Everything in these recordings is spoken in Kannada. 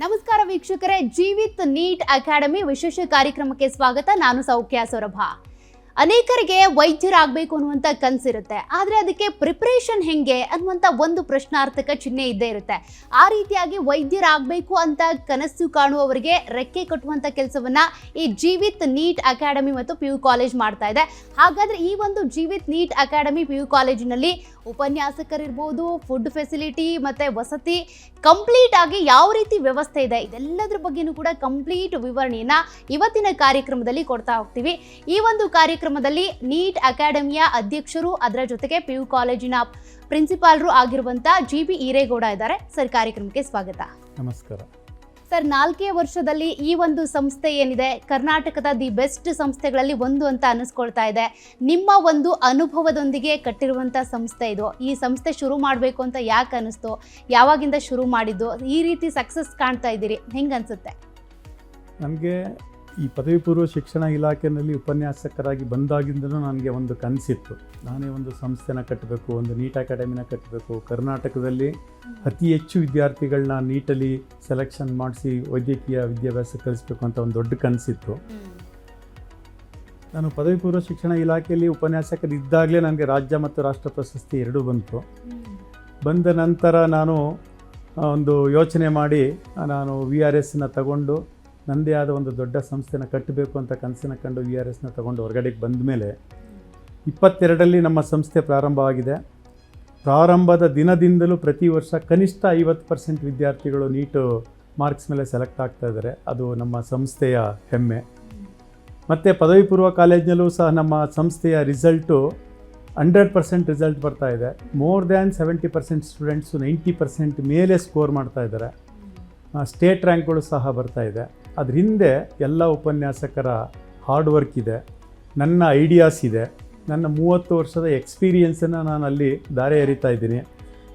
ನಮಸ್ಕಾರ ವೀಕ್ಷಕರೇ, ಜೀವಿತ್ ನೀಟ್ ಅಕಾಡೆಮಿ ವಿಶೇಷ ಕಾರ್ಯಕ್ರಮಕ್ಕೆ ಸ್ವಾಗತ. ನಾನು ಸೌಖ್ಯ ಸೊರಭ. ಅನೇಕರಿಗೆ ವೈದ್ಯರಾಗಬೇಕು ಅನ್ನುವಂಥ ಕನಸಿರುತ್ತೆ, ಆದರೆ ಅದಕ್ಕೆ ಪ್ರಿಪ್ರೇಷನ್ ಹೆಂಗೆ ಅನ್ನುವಂಥ ಒಂದು ಪ್ರಶ್ನಾರ್ಥಕ ಚಿಹ್ನೆ ಇದ್ದೇ ಇರುತ್ತೆ. ಆ ರೀತಿಯಾಗಿ ವೈದ್ಯರಾಗಬೇಕು ಅಂತ ಕನಸು ಕಾಣುವವರಿಗೆ ರೆಕ್ಕೆ ಕಟ್ಟುವಂಥ ಕೆಲಸವನ್ನ ಈ ಜೀವಿತ್ ನೀಟ್ ಅಕಾಡೆಮಿ ಮತ್ತು PU ಕಾಲೇಜ್ ಮಾಡ್ತಾ ಇದೆ. ಹಾಗಾದ್ರೆ ಈ ಒಂದು ಜೀವಿತ್ ನೀಟ್ ಅಕಾಡೆಮಿ PU ಕಾಲೇಜಿನಲ್ಲಿ ಉಪನ್ಯಾಸಕರಿರ್ಬೋದು, ಫುಡ್ ಫೆಸಿಲಿಟಿ ಮತ್ತು ವಸತಿ ಕಂಪ್ಲೀಟ್ ಆಗಿ ಯಾವ ರೀತಿ ವ್ಯವಸ್ಥೆ ಇದೆ, ಇದೆಲ್ಲದ್ರ ಬಗ್ಗೆನೂ ಕೂಡ ಕಂಪ್ಲೀಟ್ ವಿವರಣೆಯನ್ನ ಇವತ್ತಿನ ಕಾರ್ಯಕ್ರಮದಲ್ಲಿ ಕೊಡ್ತಾ ಹೋಗ್ತೀವಿ. ಈ ಒಂದು ಕಾರ್ಯಕ್ರಮದಲ್ಲಿ ನೀಟ್ ಅಕಾಡೆಮಿಯ ಅಧ್ಯಕ್ಷರು, ಅದರ ಜೊತೆಗೆ PU ಕಾಲೇಜಿನ ಪ್ರಿನ್ಸಿಪಾಲರು ಆಗಿರುವಂತ GB ಈರೇಗೌಡ ಇದ್ದಾರೆ. ಸರ್, ಕಾರ್ಯಕ್ರಮಕ್ಕೆ ಸ್ವಾಗತ. ನಮಸ್ಕಾರ ಸರ್. 4 ವರ್ಷದಲ್ಲಿ ಈ ಒಂದು ಸಂಸ್ಥೆ ಏನಿದೆ ಕರ್ನಾಟಕದ ದಿ ಬೆಸ್ಟ್ ಸಂಸ್ಥೆಗಳಲ್ಲಿ ಒಂದು ಅಂತ ಅನ್ನಿಸ್ಕೊಳ್ತಾ ಇದೆ. ನಿಮ್ಮ ಒಂದು ಅನುಭವದೊಂದಿಗೆ ಕಟ್ಟಿರುವಂಥ ಸಂಸ್ಥೆ ಇದು. ಈ ಸಂಸ್ಥೆ ಶುರು ಮಾಡಬೇಕು ಅಂತ ಯಾಕೆ ಅನ್ನಿಸ್ತು, ಯಾವಾಗಿಂದ ಶುರು ಮಾಡಿದ್ದು, ಈ ರೀತಿ ಸಕ್ಸಸ್ ಕಾಣ್ತಾ ಇದ್ದೀರಿ, ಹೆಂಗೆ ಅನಿಸುತ್ತೆ? ನನಗೆ ಈ ಪದವಿ ಪೂರ್ವ ಶಿಕ್ಷಣ ಇಲಾಖೆಯಲ್ಲಿ ಉಪನ್ಯಾಸಕರಾಗಿ ಬಂದಾಗಿಂದಲೂ ನನಗೆ ಒಂದು ಕನಸಿತ್ತು. ನಾನೇ ಒಂದು ಸಂಸ್ಥೆನ ಕಟ್ಟಬೇಕು, ಒಂದು ನೀಟ್ ಅಕಾಡೆಮಿನ ಕಟ್ಟಬೇಕು, ಕರ್ನಾಟಕದಲ್ಲಿ ಅತಿ ಹೆಚ್ಚು ವಿದ್ಯಾರ್ಥಿಗಳನ್ನ ನೀಟಲ್ಲಿ ಸೆಲೆಕ್ಷನ್ ಮಾಡಿಸಿ ವೈದ್ಯಕೀಯ ವಿದ್ಯಾಭ್ಯಾಸ ಕಲಿಸ್ಬೇಕು ಅಂತ ಒಂದು ದೊಡ್ಡ ಕನಸಿತ್ತು. ನಾನು ಪದವಿ ಪೂರ್ವ ಶಿಕ್ಷಣ ಇಲಾಖೆಯಲ್ಲಿ ಉಪನ್ಯಾಸಕರಿದ್ದಾಗಲೇ ನನಗೆ ರಾಜ್ಯ ಮತ್ತು ರಾಷ್ಟ್ರ ಪ್ರಶಸ್ತಿ ಎರಡೂ ಬಂತು. ಬಂದ ನಂತರ ನಾನು ಒಂದು ಯೋಚನೆ ಮಾಡಿ ನಾನು VRSನ ತಗೊಂಡು ನನ್ನದೇ ಆದ ಒಂದು ದೊಡ್ಡ ಸಂಸ್ಥೆನ ಕಟ್ಟಬೇಕು ಅಂತ ಕನಸಿನ ಕಂಡು VRSನ ತಗೊಂಡು ಹೊರಗಡೆಗೆ ಬಂದ ಮೇಲೆ 22ರಲ್ಲಿ ನಮ್ಮ ಸಂಸ್ಥೆ ಪ್ರಾರಂಭ ಆಗಿದೆ. ಪ್ರಾರಂಭದ ದಿನದಿಂದಲೂ ಪ್ರತಿ ವರ್ಷ ಕನಿಷ್ಠ 50% ವಿದ್ಯಾರ್ಥಿಗಳು ನೀಟು ಮಾರ್ಕ್ಸ್ ಮೇಲೆ ಸೆಲೆಕ್ಟ್ ಆಗ್ತಾ ಇದ್ದಾರೆ. ಅದು ನಮ್ಮ ಸಂಸ್ಥೆಯ ಹೆಮ್ಮೆ. ಮತ್ತು ಪದವಿ ಪೂರ್ವ ಕಾಲೇಜಿನಲ್ಲೂ ಸಹ ನಮ್ಮ ಸಂಸ್ಥೆಯ ರಿಸಲ್ಟು 100% ರಿಸಲ್ಟ್ ಬರ್ತಾ ಇದೆ. ಮೋರ್ ದ್ಯಾನ್ 70% ಸ್ಟೂಡೆಂಟ್ಸು 90% ಮೇಲೆ ಸ್ಕೋರ್ ಮಾಡ್ತಾ ಇದ್ದಾರೆ. ಸ್ಟೇಟ್ ರ್ಯಾಂಕ್ಗಳು ಸಹ ಬರ್ತಾ ಇದೆ. ಅದ್ರ ಹಿಂದೆ ಎಲ್ಲ ಉಪನ್ಯಾಸಕರ ಹಾರ್ಡ್ ವರ್ಕ್ ಇದೆ, ನನ್ನ ಐಡಿಯಾಸ್ ಇದೆ, ನನ್ನ 30 ವರ್ಷದ ಎಕ್ಸ್ಪೀರಿಯೆನ್ಸನ್ನು ನಾನು ಅಲ್ಲಿ ದಾರೆ ಎರಿತಾ ಇದ್ದೀನಿ.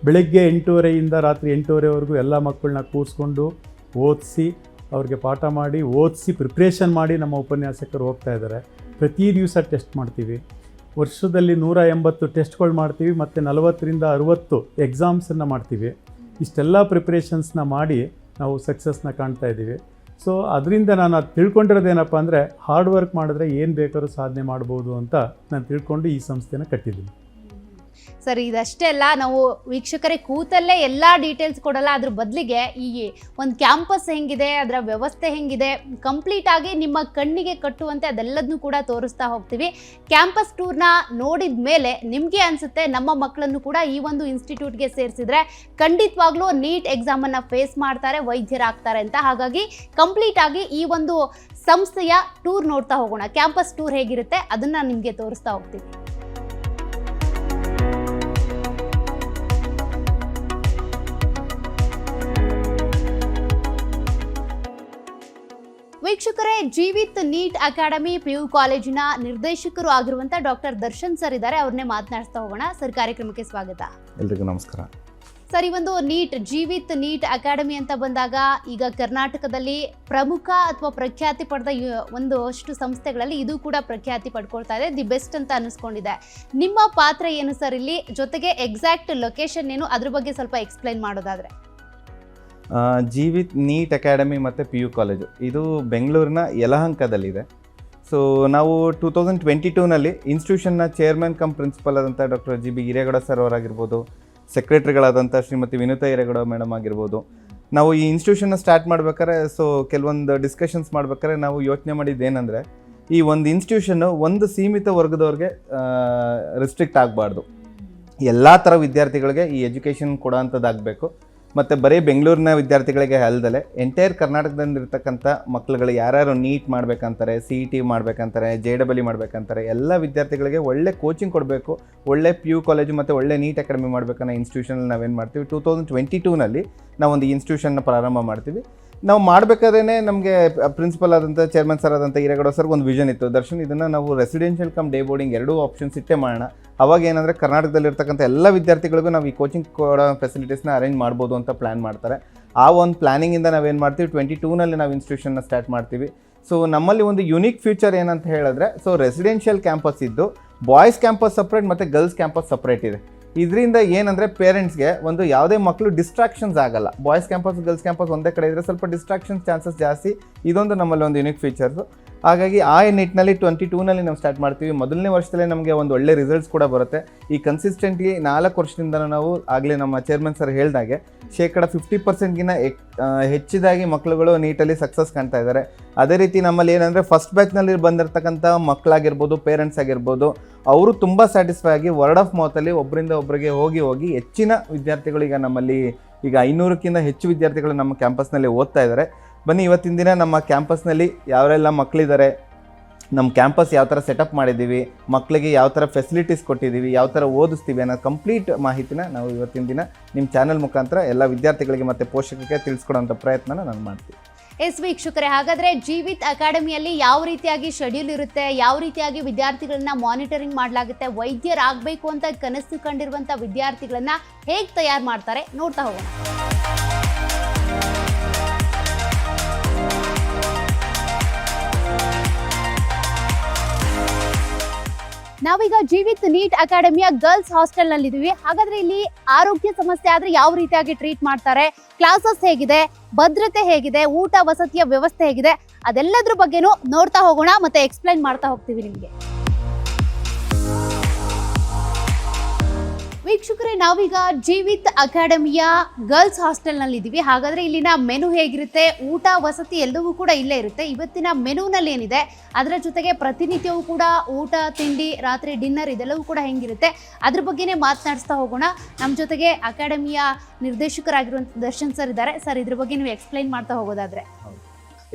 ಬೆಳಗ್ಗೆ 8:30ಯಿಂದ ರಾತ್ರಿ 8:30ವರೆಗೂ ಎಲ್ಲ ಮಕ್ಕಳನ್ನ ಕೂರಿಸ್ಕೊಂಡು ಓದಿಸಿ, ಅವ್ರಿಗೆ ಪಾಠ ಮಾಡಿ, ಓದಿಸಿ ಪ್ರಿಪ್ರೇಷನ್ ಮಾಡಿ ನಮ್ಮ ಉಪನ್ಯಾಸಕರು ಹೋಗ್ತಾ ಇದ್ದಾರೆ. ಪ್ರತಿ ದಿವಸ ಟೆಸ್ಟ್ ಮಾಡ್ತೀವಿ. ವರ್ಷದಲ್ಲಿ 180 ಟೆಸ್ಟ್ಗಳು ಮಾಡ್ತೀವಿ ಮತ್ತು 40ರಿಂದ 60 ಎಕ್ಸಾಮ್ಸನ್ನು ಮಾಡ್ತೀವಿ. ಇಷ್ಟೆಲ್ಲ ಪ್ರಿಪ್ರೇಷನ್ಸ್ನ ಮಾಡಿ ನಾವು ಸಕ್ಸಸ್ನ ಕಾಣ್ತಾ ಇದ್ದೀವಿ. ಸೊ ಅದರಿಂದ ನಾನು ಅದು ತಿಳ್ಕೊಂಡಿರೋದೇನಪ್ಪ ಅಂದರೆ, ಹಾರ್ಡ್ ವರ್ಕ್ ಮಾಡಿದ್ರೆ ಏನು ಬೇಕಾದ್ರೂ ಸಾಧನೆ ಮಾಡ್ಬೋದು ಅಂತ ನಾನು ತಿಳ್ಕೊಂಡು ಈ ಸಂಸ್ಥೆನ ಕಟ್ಟಿದ್ದೀನಿ. ಸರ್, ಇದಷ್ಟೇ ಅಲ್ಲ, ನಾವು ವೀಕ್ಷಕರೇ ಕೂತಲ್ಲೇ ಎಲ್ಲ ಡೀಟೇಲ್ಸ್ ಕೊಡಲ್ಲ. ಅದ್ರ ಬದಲಿಗೆ ಈ ಒಂದು ಕ್ಯಾಂಪಸ್ ಹೆಂಗಿದೆ, ಅದರ ವ್ಯವಸ್ಥೆ ಹೆಂಗಿದೆ, ಕಂಪ್ಲೀಟ್ ಆಗಿ ನಿಮ್ಮ ಕಣ್ಣಿಗೆ ಕಟ್ಟುವಂತೆ ಅದೆಲ್ಲದನ್ನೂ ಕೂಡ ತೋರಿಸ್ತಾ ಹೋಗ್ತೀವಿ. ಕ್ಯಾಂಪಸ್ ಟೂರ್ನ ನೋಡಿದ ಮೇಲೆ ನಿಮಗೆ ಅನಿಸುತ್ತೆ ನಮ್ಮ ಮಕ್ಕಳನ್ನು ಕೂಡ ಈ ಒಂದು ಇನ್ಸ್ಟಿಟ್ಯೂಟ್ಗೆ ಸೇರಿಸಿದ್ರೆ ಖಂಡಿತವಾಗ್ಲೂ ನೀಟ್ ಎಕ್ಸಾಮನ್ನು ಫೇಸ್ ಮಾಡ್ತಾರೆ, ವೈದ್ಯರಾಗ್ತಾರೆ ಅಂತ. ಹಾಗಾಗಿ ಕಂಪ್ಲೀಟ್ ಆಗಿ ಈ ಒಂದು ಸಂಸ್ಥೆಯ ಟೂರ್ ನೋಡ್ತಾ ಹೋಗೋಣ. ಕ್ಯಾಂಪಸ್ ಟೂರ್ ಹೇಗಿರುತ್ತೆ ಅದನ್ನು ನಿಮಗೆ ತೋರಿಸ್ತಾ ಹೋಗ್ತೀವಿ. ವೀಕ್ಷಕರೇ, ಜೀವಿತ್ ನೀಟ್ ಅಕಾಡೆಮಿ PU ಕಾಲೇಜಿನ ನಿರ್ದೇಶಕರು ಆಗಿರುವಂಥ ಡಾಕ್ಟರ್ ದರ್ಶನ್ ಸರ್ ಇದ್ದಾರೆ. ಅವ್ರನ್ನೇ ಮಾತನಾಡಿಸ್ತಾ ಹೋಗೋಣ. ಸರ್, ಕಾರ್ಯಕ್ರಮಕ್ಕೆ ಸ್ವಾಗತ. ಎಲ್ರಿಗೂ ನಮಸ್ಕಾರ. ಸರ್, ಈ ಒಂದು ಜೀವಿತ್ ನೀಟ್ ಅಕಾಡೆಮಿ ಅಂತ ಬಂದಾಗ ಈಗ ಕರ್ನಾಟಕದಲ್ಲಿ ಪ್ರಮುಖ ಅಥವಾ ಪ್ರಖ್ಯಾತಿ ಪಡೆದ ಒಂದಷ್ಟು ಸಂಸ್ಥೆಗಳಲ್ಲಿ ಇದು ಕೂಡ ಪ್ರಖ್ಯಾತಿ ಪಡ್ಕೊಳ್ತಾ ಇದೆ, ದಿ ಬೆಸ್ಟ್ ಅಂತ ಅನ್ನಿಸ್ಕೊಂಡಿದೆ. ನಿಮ್ಮ ಪಾತ್ರ ಏನು ಸರ್ ಇಲ್ಲಿ? ಜೊತೆಗೆ ಎಕ್ಸಾಕ್ಟ್ ಲೊಕೇಶನ್ ಏನು, ಅದ್ರ ಬಗ್ಗೆ ಸ್ವಲ್ಪ ಎಕ್ಸ್ಪ್ಲೈನ್ ಮಾಡೋದಾದರೆ. ಜೀವಿತ್ ನೀಟ್ ಅಕಾಡೆಮಿ ಮತ್ತು PU ಕಾಲೇಜು ಇದು ಬೆಂಗಳೂರಿನ ಯಲಹಂಕದಲ್ಲಿದೆ. ಸೊ ನಾವು 2022ನಲ್ಲಿ ಇನ್ಸ್ಟಿಟ್ಯೂಷನ್ನ ಚೇರ್ಮನ್ ಕಮ್ ಪ್ರಿನ್ಸಿಪಲ್ ಆದಂಥ ಡಾಕ್ಟರ್ GB ಈರೇಗೌಡ ಸರ್ ಅವರಾಗಿರ್ಬೋದು, ಸೆಕ್ರೆಟರಿಗಳಾದಂಥ ಶ್ರೀಮತಿ ವಿನುತಾ ಈರೇಗೌಡ ಮೇಡಮ್ ಆಗಿರ್ಬೋದು, ನಾವು ಈ ಇನ್ಸ್ಟಿಟ್ಯೂಷನ್ನ ಸ್ಟಾರ್ಟ್ ಮಾಡ್ಬೇಕಾದ್ರೆ ಕೆಲವೊಂದು ಡಿಸ್ಕಷನ್ಸ್ ಮಾಡ್ಬೇಕಾದ್ರೆ ನಾವು ಯೋಚನೆ ಮಾಡಿದ್ದೇನೆಂದರೆ, ಈ ಒಂದು ಇನ್ಸ್ಟಿಟ್ಯೂಷನ್ನು ಒಂದು ಸೀಮಿತ ವರ್ಗದವ್ರಿಗೆ ರೆಸ್ಟ್ರಿಕ್ಟ್ ಆಗಬಾರ್ದು. ಎಲ್ಲ ಥರ ವಿದ್ಯಾರ್ಥಿಗಳಿಗೆ ಈ ಎಜುಕೇಷನ್ ಕೊಡೋಂಥದ್ದಾಗಬೇಕು. ಮತ್ತು ಬರೀ ಬೆಂಗಳೂರಿನ ವಿದ್ಯಾರ್ಥಿಗಳಿಗೆ ಅಲ್ಲದೆ ಎಂಟೈರ್ ಕರ್ನಾಟಕದಲ್ಲಿರ್ತಕ್ಕಂಥ ಮಕ್ಕಳುಗಳು ಯಾರ್ಯಾರು ನೀಟ್ ಮಾಡಬೇಕಂತಾರೆ, CET ಮಾಡಬೇಕಂತಾರೆ, JEE ಮಾಡಬೇಕಂತಾರೆ, ಎಲ್ಲ ವಿದ್ಯಾರ್ಥಿಗಳಿಗೆ ಒಳ್ಳೆ ಕೋಚಿಂಗ್ ಕೊಡಬೇಕು, ಒಳ್ಳೆ PU ಕಾಲೇಜು ಮತ್ತು ಒಳ್ಳೆ ನೀಟ್ ಅಕಾಡೆಮಿ ಮಾಡಬೇಕನ್ನೋ ಇನ್ಸ್ಟಿಟ್ಯೂಷನಲ್ಲಿ ನಾವೇನು ಮಾಡ್ತೀವಿ, 2022ನಲ್ಲಿ ನಾವೊಂದು ಇನ್ಸ್ಟಿಟ್ಯೂಷನ್ನ ಪ್ರಾರಂಭ ಮಾಡ್ತೀವಿ. ನಾವು ಮಾಡಬೇಕಾದ್ರೆ ನಮಗೆ ಪ್ರಿನ್ಸಿಪಲ್ ಆದಂಥ ಚೇರ್ಮನ್ ಸರ್ ಆದಂಥ ಈರೇಗೌಡ ಸರ್ ಒಂದು ವಿಷನ್ ಇತ್ತು, ದರ್ಶನ್ ಇದನ್ನು ನಾವು ರೆಸಿಡೆನ್ಷಿಯಲ್ ಕಮ್ ಡೇ ಬೋರ್ಡಿಂಗ್ ಎರಡೂ ಆಪ್ಷನ್ಸ್ ಇಟ್ಟೇ ಮಾಡೋಣ. ಅವಾಗ ಏನಂದರೆ ಕರ್ನಾಟಕದಲ್ಲಿರ್ತಕ್ಕಂಥ ಎಲ್ಲ ವಿದ್ಯಾರ್ಥಿಗಳಿಗೂ ನಾವು ಈ ಕೋಚಿಂಗ್ ಕೊಡೋ ಫೆಸಿಲಿಟೀಸ್ನ ಅರೇಂಜ್ ಮಾಡ್ಬೋದು ಅಂತ ಪ್ಲ್ಯಾನ್ ಮಾಡ್ತಾರೆ. ಆ ಒಂದು ಪ್ಲ್ಯಾನಿಂಗಿಂದ ನಾವೇನು ಮಾಡ್ತೀವಿ, 22ನಲ್ಲಿ ನಾವು ಇನ್ಸ್ಟಿಟ್ಯೂಷನ್ನ ಸ್ಟಾರ್ಟ್ ಮಾಡ್ತೀವಿ. ಸೊ ನಮ್ಮಲ್ಲಿ ಒಂದು ಯುನೀಕ್ ಫ್ಯೂಚರ್ ಏನಂತ ಹೇಳಿದ್ರೆ, ರೆಸಿಡೆನ್ಷಿಯಲ್ ಕ್ಯಾಂಪಸ್ ಇದ್ದು ಬಾಯ್ಸ್ ಕ್ಯಾಂಪಸ್ ಸಪ್ರೇಟ್ ಮತ್ತು ಗರ್ಲ್ಸ್ ಕ್ಯಾಂಪಸ್ ಸಪ್ರೇಟ್ ಇದೆ. ಇದರಿಂದ ಏನಂದರೆ ಪೇರೆಂಟ್ಸ್ಗೆ ಒಂದು ಯಾವುದೇ ಮಕ್ಕಳು ಡಿಸ್ಟ್ರಾಕ್ಷನ್ಸ್ ಆಗಲ್ಲ. ಬಾಯ್ಸ್ ಕ್ಯಾಂಪಸ್ ಗರ್ಲ್ಸ್ ಕ್ಯಾಂಪಸ್ ಒಂದೇ ಕಡೆ ಇದ್ದರೆ ಸ್ವಲ್ಪ ಡಿಸ್ಟ್ರಾಕ್ಷನ್ಸ್ ಚಾನ್ಸಸ್ ಜಾಸ್ತಿ. ಇದೊಂದು ನಮ್ಮಲ್ಲಿ ಒಂದು ಯುನಿಕ್ ಫೀಚರ್ಸು. ಹಾಗಾಗಿ ಆ ನಿಟ್ಟಿನಲ್ಲಿ 22ನಲ್ಲಿ ನಾವು ಸ್ಟಾರ್ಟ್ ಮಾಡ್ತೀವಿ. ಮೊದಲನೇ ವರ್ಷದಲ್ಲೇ ನಮಗೆ ಒಂದು ಒಳ್ಳೆ ರಿಸಲ್ಟ್ಸ್ ಕೂಡ ಬರುತ್ತೆ. ಈ ಕನ್ಸಿಸ್ಟೆಂಟ್ಲಿ 4 ವರ್ಷದಿಂದ ನಾವು ಆಗಲೇ ನಮ್ಮ ಚೇರ್ಮನ್ ಸರ್ ಹೇಳಿದಾಗೆ 50% ಹೆಚ್ಚಿದಾಗಿ ಮಕ್ಕಳುಗಳು ನೀಟಲ್ಲಿ ಸಕ್ಸಸ್ ಕಾಣ್ತಾ ಇದ್ದಾರೆ. ಅದೇ ರೀತಿ ನಮ್ಮಲ್ಲಿ ಏನಂದರೆ ಫಸ್ಟ್ ಬ್ಯಾಚ್ನಲ್ಲಿ ಬಂದಿರತಕ್ಕಂಥ ಮಕ್ಕಳಾಗಿರ್ಬೋದು, ಪೇರೆಂಟ್ಸ್ ಆಗಿರ್ಬೋದು, ಅವರು ತುಂಬ ಸ್ಯಾಟಿಸ್ಫೈ ಆಗಿ ವರ್ಡ್ ಆಫ್ ಮೌತಲ್ಲಿ ಒಬ್ಬರಿಂದ ಒಬ್ಬರಿಗೆ ಹೋಗಿ ಹೆಚ್ಚಿನ ವಿದ್ಯಾರ್ಥಿಗಳು ಈಗ ನಮ್ಮಲ್ಲಿ ಈಗ 500ಕ್ಕಿಂತ ಹೆಚ್ಚು ವಿದ್ಯಾರ್ಥಿಗಳು ನಮ್ಮ ಕ್ಯಾಂಪಸ್ನಲ್ಲಿ ಓದ್ತಾ ಇದ್ದಾರೆ. ಬನ್ನಿ ಇವತ್ತಿನ ದಿನ ನಮ್ಮ ಕ್ಯಾಂಪಸ್ನಲ್ಲಿ ಯಾರೆಲ್ಲ ಮಕ್ಕಳಿದ್ದಾರೆ, ನಮ್ಮ ಕ್ಯಾಂಪಸ್ ಯಾವ ಥರ ಸೆಟಪ್ ಮಾಡಿದ್ದೀವಿ, ಮಕ್ಕಳಿಗೆ ಯಾವ ಥರ ಫೆಸಿಲಿಟೀಸ್ ಕೊಟ್ಟಿದ್ದೀವಿ, ಯಾವ ಥರ ಓದಿಸ್ತೀವಿ ಅನ್ನೋ ಕಂಪ್ಲೀಟ್ ಮಾಹಿತಿನ ನಾವು ಇವತ್ತಿನ ದಿನ ನಿಮ್ಮ ಚಾನಲ್ ಮುಖಾಂತರ ಎಲ್ಲ ವಿದ್ಯಾರ್ಥಿಗಳಿಗೆ ಮತ್ತು ಪೋಷಕರಿಗೆ ತಿಳಿಸ್ಕೊಡೋಂಥ ಪ್ರಯತ್ನನ ನಾನು ಮಾಡ್ತೀವಿ. ಎಸ್ ವೀಕ್ಷಕರೇ, ಹಾಗಾದರೆ ಜೀವಿತ್ ಅಕಾಡೆಮಿಯಲ್ಲಿ ಯಾವ ರೀತಿಯಾಗಿ ಶೆಡ್ಯೂಲ್ ಇರುತ್ತೆ, ಯಾವ ರೀತಿಯಾಗಿ ವಿದ್ಯಾರ್ಥಿಗಳನ್ನ ಮಾನಿಟರಿಂಗ್ ಮಾಡಲಾಗುತ್ತೆ, ವೈದ್ಯರಾಗಬೇಕು ಅಂತ ಕನಸು ಕಂಡಿರುವಂಥ ವಿದ್ಯಾರ್ಥಿಗಳನ್ನ ಹೇಗೆ ತಯಾರು ಮಾಡ್ತಾರೆ ನೋಡ್ತಾ ಹೋಗೋಣ. ನಾವೀಗ ಜೀವಿತ್ ನೀಟ್ ಅಕಾಡೆಮಿಯ ಗರ್ಲ್ಸ್ ಹಾಸ್ಟೆಲ್ನಲ್ಲಿದ್ದೀವಿ. ಹಾಗಾದ್ರೆ ಇಲ್ಲಿ ಆರೋಗ್ಯ ಸಮಸ್ಯೆ ಆದ್ರೆ ಯಾವ ರೀತಿಯಾಗಿ ಟ್ರೀಟ್ ಮಾಡ್ತಾರೆ, ಕ್ಲಾಸಸ್ ಹೇಗಿದೆ, ಭದ್ರತೆ ಹೇಗಿದೆ, ಊಟ ವಸತಿಯ ವ್ಯವಸ್ಥೆ ಹೇಗಿದೆ, ಅದೆಲ್ಲದ್ರ ಬಗ್ಗೆನೂ ನೋಡ್ತಾ ಹೋಗೋಣ ಮತ್ತೆ ಎಕ್ಸ್ಪ್ಲೈನ್ ಮಾಡ್ತಾ ಹೋಗ್ತೀವಿ ನಿಮಗೆ. ವೀಕ್ಷಕರೇ, ನಾವೀಗ ಜೀವಿತ್ ಅಕಾಡೆಮಿಯ ಗರ್ಲ್ಸ್ ಹಾಸ್ಟೆಲ್ನಲ್ಲಿ ಇದ್ದೀವಿ. ಹಾಗಾದರೆ ಇಲ್ಲಿನ ಮೆನು ಹೇಗಿರುತ್ತೆ, ಊಟ ವಸತಿ ಎಲ್ಲವೂ ಕೂಡ ಇಲ್ಲೇ ಇರುತ್ತೆ. ಇವತ್ತಿನ ಮೆನುನಲ್ಲಿ ಏನಿದೆ, ಅದರ ಜೊತೆಗೆ ಪ್ರತಿನಿತ್ಯವೂ ಕೂಡ ಊಟ ತಿಂಡಿ, ರಾತ್ರಿ ಡಿನ್ನರ್ ಇದೆಲ್ಲವೂ ಕೂಡ ಹೆಂಗಿರುತ್ತೆ ಅದ್ರ ಬಗ್ಗೆನೇ ಮಾತನಾಡಿಸ್ತಾ ಹೋಗೋಣ. ನಮ್ಮ ಜೊತೆಗೆ ಅಕಾಡೆಮಿಯ ನಿರ್ದೇಶಕರಾಗಿರುವಂಥ ದರ್ಶನ್ ಸರ್ ಇದ್ದಾರೆ. ಸರ್, ಇದ್ರ ಬಗ್ಗೆ ನೀವು ಎಕ್ಸ್ಪ್ಲೈನ್ ಮಾಡ್ತಾ ಹೋಗೋದಾದ್ರೆ.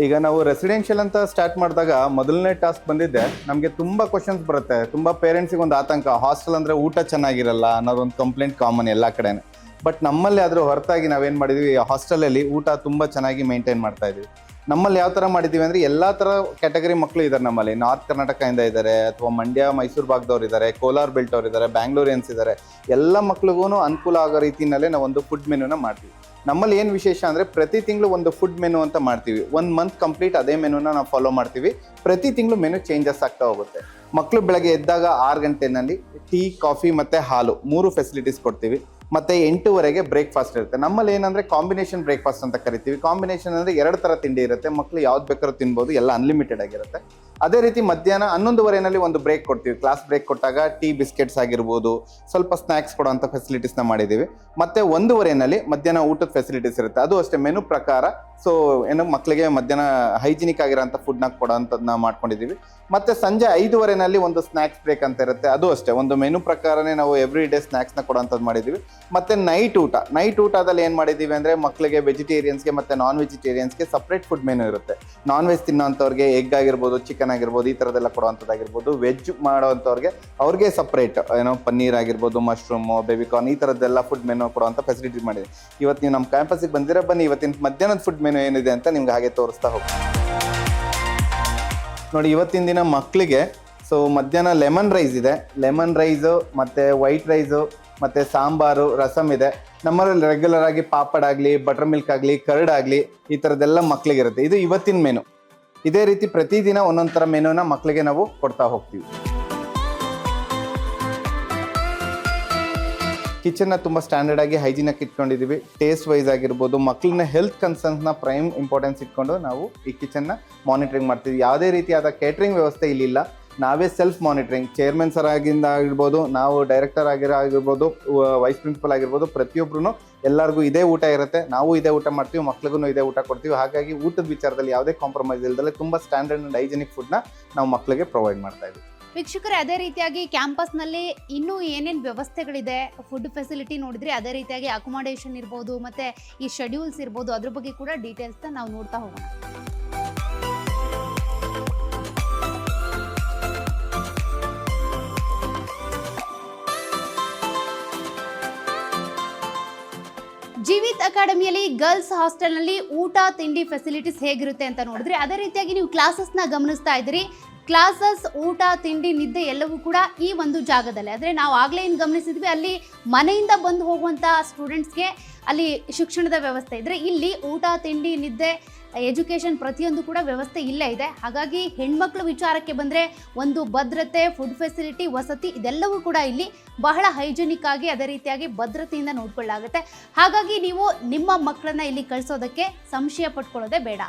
ಈಗ ನಾವು ರೆಸಿಡೆನ್ಷಿಯಲ್ ಅಂತ ಸ್ಟಾರ್ಟ್ ಮಾಡಿದಾಗ ಮೊದಲನೇ ಟಾಸ್ಕ್ ಬಂದಿದ್ದೆ, ನಮಗೆ ತುಂಬ ಕ್ವಶನ್ಸ್ ಬರುತ್ತೆ. ತುಂಬ ಪೇರೆಂಟ್ಸಿಗೆ ಒಂದು ಆತಂಕ, ಹಾಸ್ಟೆಲ್ ಅಂದರೆ ಊಟ ಚೆನ್ನಾಗಿರಲ್ಲ ಅನ್ನೋದೊಂದು ಕಂಪ್ಲೇಂಟ್ ಕಾಮನ್ ಎಲ್ಲ ಕಡೆನೇ. ಬಟ್ ನಮ್ಮಲ್ಲಿ ಅದ್ರ ಹೊರತಾಗಿ ನಾವೇನು ಮಾಡಿದ್ವಿ, ಹಾಸ್ಟೆಲಲ್ಲಿ ಊಟ ತುಂಬ ಚೆನ್ನಾಗಿ ಮೇಂಟೈನ್ ಮಾಡ್ತಾ ಇದ್ವಿ. ನಮ್ಮಲ್ಲಿ ಯಾವ ಥರ ಮಾಡಿದ್ದೀವಿ ಅಂದರೆ ಎಲ್ಲ ಥರ ಕ್ಯಾಟಗರಿ ಮಕ್ಕಳು ಇದ್ದಾರೆ ನಮ್ಮಲ್ಲಿ. ನಾರ್ತ್ ಕರ್ನಾಟಕದಿಂದ ಇದ್ದಾರೆ, ಅಥವಾ ಮಂಡ್ಯ ಮೈಸೂರು ಭಾಗದವ್ರು ಇದ್ದಾರೆ, ಕೋಲಾರ ಬೆಲ್ಟ್ ಅವ್ರು ಇದ್ದಾರೆ, ಬ್ಯಾಂಗ್ಳೂರಿಯನ್ಸ್ ಇದ್ದಾರೆ. ಎಲ್ಲ ಮಕ್ಳಿಗೂ ಅನುಕೂಲ ಆಗೋ ರೀತಿಯಲ್ಲೇ ನಾವು ಒಂದು ಫುಡ್ ಮೆನುನ ಮಾಡ್ತೀವಿ. ನಮ್ಮಲ್ಲಿ ಏನು ವಿಶೇಷ ಅಂದರೆ ಪ್ರತಿ ತಿಂಗಳು ಒಂದು ಫುಡ್ ಮೆನು ಅಂತ ಮಾಡ್ತೀವಿ. 1 ಮಂತ್ ಕಂಪ್ಲೀಟ್ ಅದೇ ಮೆನುನ ನಾವು ಫಾಲೋ ಮಾಡ್ತೀವಿ. ಪ್ರತಿ ತಿಂಗಳು ಮೆನು ಚೇಂಜಸ್ ಆಗ್ತಾ ಹೋಗುತ್ತೆ. ಮಕ್ಕಳು ಬೆಳಗ್ಗೆ ಎದ್ದಾಗ 6 ಗಂಟೆನಲ್ಲಿ ಟೀ, ಕಾಫಿ ಮತ್ತು ಹಾಲು 3 ಫೆಸಿಲಿಟೀಸ್ ಕೊಡ್ತೀವಿ. ಮತ್ತು 8ವರೆಗೆ ಬ್ರೇಕ್ಫಾಸ್ಟ್ ಇರುತ್ತೆ. ನಮ್ಮಲ್ಲಿ ಏನಂದರೆ ಕಾಂಬಿನೇಷನ್ ಬ್ರೇಕ್ಫಾಸ್ಟ್ ಅಂತ ಕರಿತೀವಿ. ಕಾಂಬಿನೇಷನ್ ಅಂದರೆ 2 ಥರ ತಿಂಡಿ ಇರುತ್ತೆ. ಮಕ್ಕಳು ಯಾವ್ದು ಬೇಕಾದ್ರೂ ತಿನ್ಬೋದು, ಎಲ್ಲ ಅನ್ಲಿಮಿಟೆಡ್ ಆಗಿರುತ್ತೆ. ಅದೇ ರೀತಿ ಮಧ್ಯಾಹ್ನ 11ವರೆನಲ್ಲಿ ಒಂದು ಬ್ರೇಕ್ ಕೊಡ್ತೀವಿ. ಕ್ಲಾಸ್ ಬ್ರೇಕ್ ಕೊಟ್ಟಾಗ ಟೀ, ಬಿಸ್ಕೆಟ್ಸ್ ಆಗಿರ್ಬೋದು, ಸ್ವಲ್ಪ ಸ್ನ್ಯಾಕ್ಸ್ ಕೊಡೋಂಥ ಫೆಸಿಲಿಟೀಸ್ನ ಮಾಡಿದ್ದೀವಿ. ಮತ್ತು 1ವರೆನಲ್ಲಿ ಮಧ್ಯಾಹ್ನ ಊಟದ ಫೆಸಿಲಿಟೀಸ್ ಇರುತ್ತೆ. ಅದು ಅಷ್ಟೇ ಮೆನು ಪ್ರಕಾರ. ಸೊ ಏನು ಮಕ್ಕಳಿಗೆ ಮಧ್ಯಾಹ್ನ ಹೈಜಿನಿಕ್ ಆಗಿರೋಂಥ ಫುಡ್ನ ಕೊಡೋಂಥದ್ದನ್ನ ಮಾಡ್ಕೊಂಡಿದ್ದೀವಿ. ಮತ್ತು ಸಂಜೆ 5ವರೆನಲ್ಲಿ ಒಂದು ಸ್ನ್ಯಾಕ್ಸ್ ಬ್ರೇಕ್ ಅಂತ ಇರುತ್ತೆ. ಅದು ಅಷ್ಟೇ ಒಂದು ಮೆನು ಪ್ರಕಾರನೇ ನಾವು ಎವ್ರಿ ಡೇ ಸ್ನ್ಯಾಕ್ಸ್ನ ಕೊಡೋಂಥದ್ದು ಮಾಡಿದ್ದೀವಿ. ಮತ್ತು ನೈಟ್ ಊಟದಲ್ಲಿ ಏನು ಮಾಡಿದ್ದೀವಿ ಅಂದರೆ ಮಕ್ಕಳಿಗೆ ವೆಜಿಟೇರಿಯನ್ಸ್ಗೆ ಮತ್ತು ನಾನ್ ವೆಜಿಟೇರಿಯನ್ಸ್ಗೆ ಸಪ್ರೇಟ್ ಫುಡ್ ಮೆನು ಇರುತ್ತೆ. ನಾನ್ ವೆಜ್ ತಿನ್ನೋಂಥವ್ರಿಗೆ ಎಗ್ ಆಗಿರ್ಬೋದು, ಚಿಕನ್ ಆಗಿರ್ಬೋದು, ಈ ಥರದ್ದೆಲ್ಲ ಕೊಡುವಂಥದ್ದಾಗಿರ್ಬೋದು. ವೆಜ್ ಮಾಡೋವಂಥವ್ರಿಗೆ ಅವ್ರಿಗೆ ಸಪ್ರೇಟ್ ಏನೋ ಪನ್ನೀರ್ ಆಗಿರ್ಬೋದು, ಮಶ್ರೂಮು, ಬೇಬಿಕಾರ್ನ್, ಈ ಥರದ್ದೆಲ್ಲ ಫುಡ್ ಮೆನು ಕೊಡುವಂಥ ಫೆಸಿಲಿಟಿ ಮಾಡಿದೆ. ಇವತ್ತು ನೀವು ನಮ್ಮ ಕ್ಯಾಂಪಸ್ಸಿಗೆ ಬಂದಿರ, ಬನ್ನಿ ಇವತ್ತಿನ ಮಧ್ಯಾಹ್ನದ ಫುಡ್ ಮೆನು ಏನಿದೆ ಅಂತ ನಿಮ್ಗೆ ಹಾಗೆ ತೋರಿಸ್ತಾ ಹೋಗ್ತೀನಿ ನೋಡಿ. ಇವತ್ತಿನ ದಿನ ಮಕ್ಕಳಿಗೆ ಮಧ್ಯಾಹ್ನ ಲೆಮನ್ ರೈಸ್ ಇದೆ. ಲೆಮನ್ ರೈಸು ಮತ್ತು ವೈಟ್ ರೈಸು ಮತ್ತು ಸಾಂಬಾರು, ರಸಮ್ ಇದೆ. ನಮ್ಮಲ್ಲಿ ರೆಗ್ಯುಲರ್ ಆಗಿ ಪಾಪಡ್ ಆಗಲಿ, ಬಟರ್ ಮಿಲ್ಕ್ ಆಗಲಿ, ಕರ್ಡ್ ಆಗಲಿ, ಈ ಥರದ್ದೆಲ್ಲ ಮಕ್ಕಳಿಗಿರುತ್ತೆ. ಇದು ಇವತ್ತಿನ ಮೆನು. ಇದೇ ರೀತಿ ಪ್ರತಿದಿನ ಒಂದೊಂದು ಥರ ಮೆನುನ ಮಕ್ಕಳಿಗೆ ನಾವು ಕೊಡ್ತಾ ಹೋಗ್ತೀವಿ. ಕಿಚನ್ನ ತುಂಬ ಸ್ಟ್ಯಾಂಡರ್ಡ್ ಆಗಿ ಹೈಜಿನಾಗಿ ಇಟ್ಕೊಂಡಿದ್ದೀವಿ. ಟೇಸ್ಟ್ ವೈಸ್ ಆಗಿರ್ಬೋದು, ಮಕ್ಕಳನ್ನ ಹೆಲ್ತ್ ಕನ್ಸರ್ನ್ಸ್ನ ಪ್ರೈಮ್ ಇಂಪಾರ್ಟೆನ್ಸ್ ಇಟ್ಕೊಂಡು ನಾವು ಈ ಕಿಚನ್ನ ಮಾನಿಟರಿಂಗ್ ಮಾಡ್ತೀವಿ. ಯಾವುದೇ ರೀತಿಯಾದ ಕೇಟ್ರಿಂಗ್ ವ್ಯವಸ್ಥೆ ಇಲ್ಲಿಲ್ಲ. ನಾವೇ ಸೆಲ್ಫ್ ಮಾನಿಟರಿಂಗ್, ಚೇರ್ಮನ್ ಸರ್ ಆಗಿರ್ಬೋದು, ನಾವು ಡೈರೆಕ್ಟರ್ ಆಗಿರ್ಬೋದು, ವೈಸ್ ಪ್ರಿನ್ಸಿಪಲ್ ಆಗಿರ್ಬೋದು, ಪ್ರತಿಯೊಬ್ಬರೂ ಎಲ್ಲರಿಗೂ ಇದೇ ಊಟ ಇರುತ್ತೆ. ನಾವು ಇದೇ ಊಟ ಮಾಡ್ತೀವಿ, ಮಕ್ಳಿಗೂ ಇದೇ ಊಟ ಕೊಡ್ತೀವಿ. ಹಾಗಾಗಿ ಊಟದ ವಿಚಾರದಲ್ಲಿ ಯಾವುದೇ ಕಾಂಪ್ರಮೈಸ್ ಇಲ್ಲದಲ್ಲೇ ತುಂಬ ಸ್ಟ್ಯಾಂಡರ್ಡ್ ಆ್ಯಂಡ್ ಹೈಜಿನಿಕ್ ಫುಡ್ನ ನಾವು ಮಕ್ಕಳಿಗೆ ಪ್ರೊವೈಡ್ ಮಾಡ್ತಾ ಇದ್ದೀವಿ. ವೀಕ್ಷಕರೇ, ಅದೇ ರೀತಿಯಾಗಿ ಕ್ಯಾಂಪಸ್ನಲ್ಲಿ ಇನ್ನೂ ಏನೇನು ವ್ಯವಸ್ಥೆಗಳಿದೆ, ಫುಡ್ ಫೆಸಿಲಿಟಿ ನೋಡಿದ್ರೆ ಅದೇ ರೀತಿಯಾಗಿ ಅಕೊಮಡೇಷನ್ ಇರ್ಬೋದು, ಮತ್ತು ಈ ಶೆಡ್ಯೂಲ್ಸ್ ಇರ್ಬೋದು, ಅದ್ರ ಬಗ್ಗೆ ಕೂಡ ಡೀಟೇಲ್ಸ್ನ ನಾವು ನೋಡ್ತಾ ಹೋಗೋಣ. ಜೀವಿತ್ ಅಕಾಡೆಮಿಯಲ್ಲಿ ಗರ್ಲ್ಸ್ ಹಾಸ್ಟೆಲ್ನಲ್ಲಿ ಊಟ ತಿಂಡಿ ಫೆಸಿಲಿಟೀಸ್ ಹೇಗಿರುತ್ತೆ ಅಂತ ನೋಡಿದ್ರೆ ಅದೇ ರೀತಿಯಾಗಿ ನೀವು ಕ್ಲಾಸಸ್ನ ಗಮನಿಸ್ತಾ ಇದ್ದೀರಿ. ಕ್ಲಾಸಸ್, ಊಟ ತಿಂಡಿ, ನಿದ್ದೆ ಎಲ್ಲವೂ ಕೂಡ ಈ ಒಂದು ಜಾಗದಲ್ಲಿ. ಅಂದರೆ ನಾವು ಆಗಲೇ ಏನು ಗಮನಿಸಿದ್ವಿ, ಅಲ್ಲಿ ಮನೆಯಿಂದ ಬಂದು ಹೋಗುವಂಥ ಸ್ಟೂಡೆಂಟ್ಸ್ಗೆ ಅಲ್ಲಿ ಶಿಕ್ಷಣದ ವ್ಯವಸ್ಥೆ ಇದ್ದರೆ ಇಲ್ಲಿ ಊಟ ತಿಂಡಿ ನಿದ್ದೆ ಎಜುಕೇಷನ್ ಪ್ರತಿಯೊಂದು ಕೂಡ ವ್ಯವಸ್ಥೆ ಇಲ್ಲೇ ಇದೆ. ಹಾಗಾಗಿ ಹೆಣ್ಮಕ್ಳು ವಿಚಾರಕ್ಕೆ ಬಂದರೆ ಒಂದು ಭದ್ರತೆ, ಫುಡ್ ಫೆಸಿಲಿಟಿ, ವಸತಿ ಇದೆಲ್ಲವೂ ಕೂಡ ಇಲ್ಲಿ ಬಹಳ ಹೈಜಿನಿಕ್ ಆಗಿ ಅದೇ ರೀತಿಯಾಗಿ ಭದ್ರತೆಯಿಂದ ನೋಡ್ಕೊಳ್ಳಾಗುತ್ತೆ. ಹಾಗಾಗಿ ನೀವು ನಿಮ್ಮ ಮಕ್ಕಳನ್ನ ಇಲ್ಲಿ ಕಳಿಸೋದಕ್ಕೆ ಸಂಶಯ ಪಟ್ಕೊಳ್ಳೋದೇ ಬೇಡ.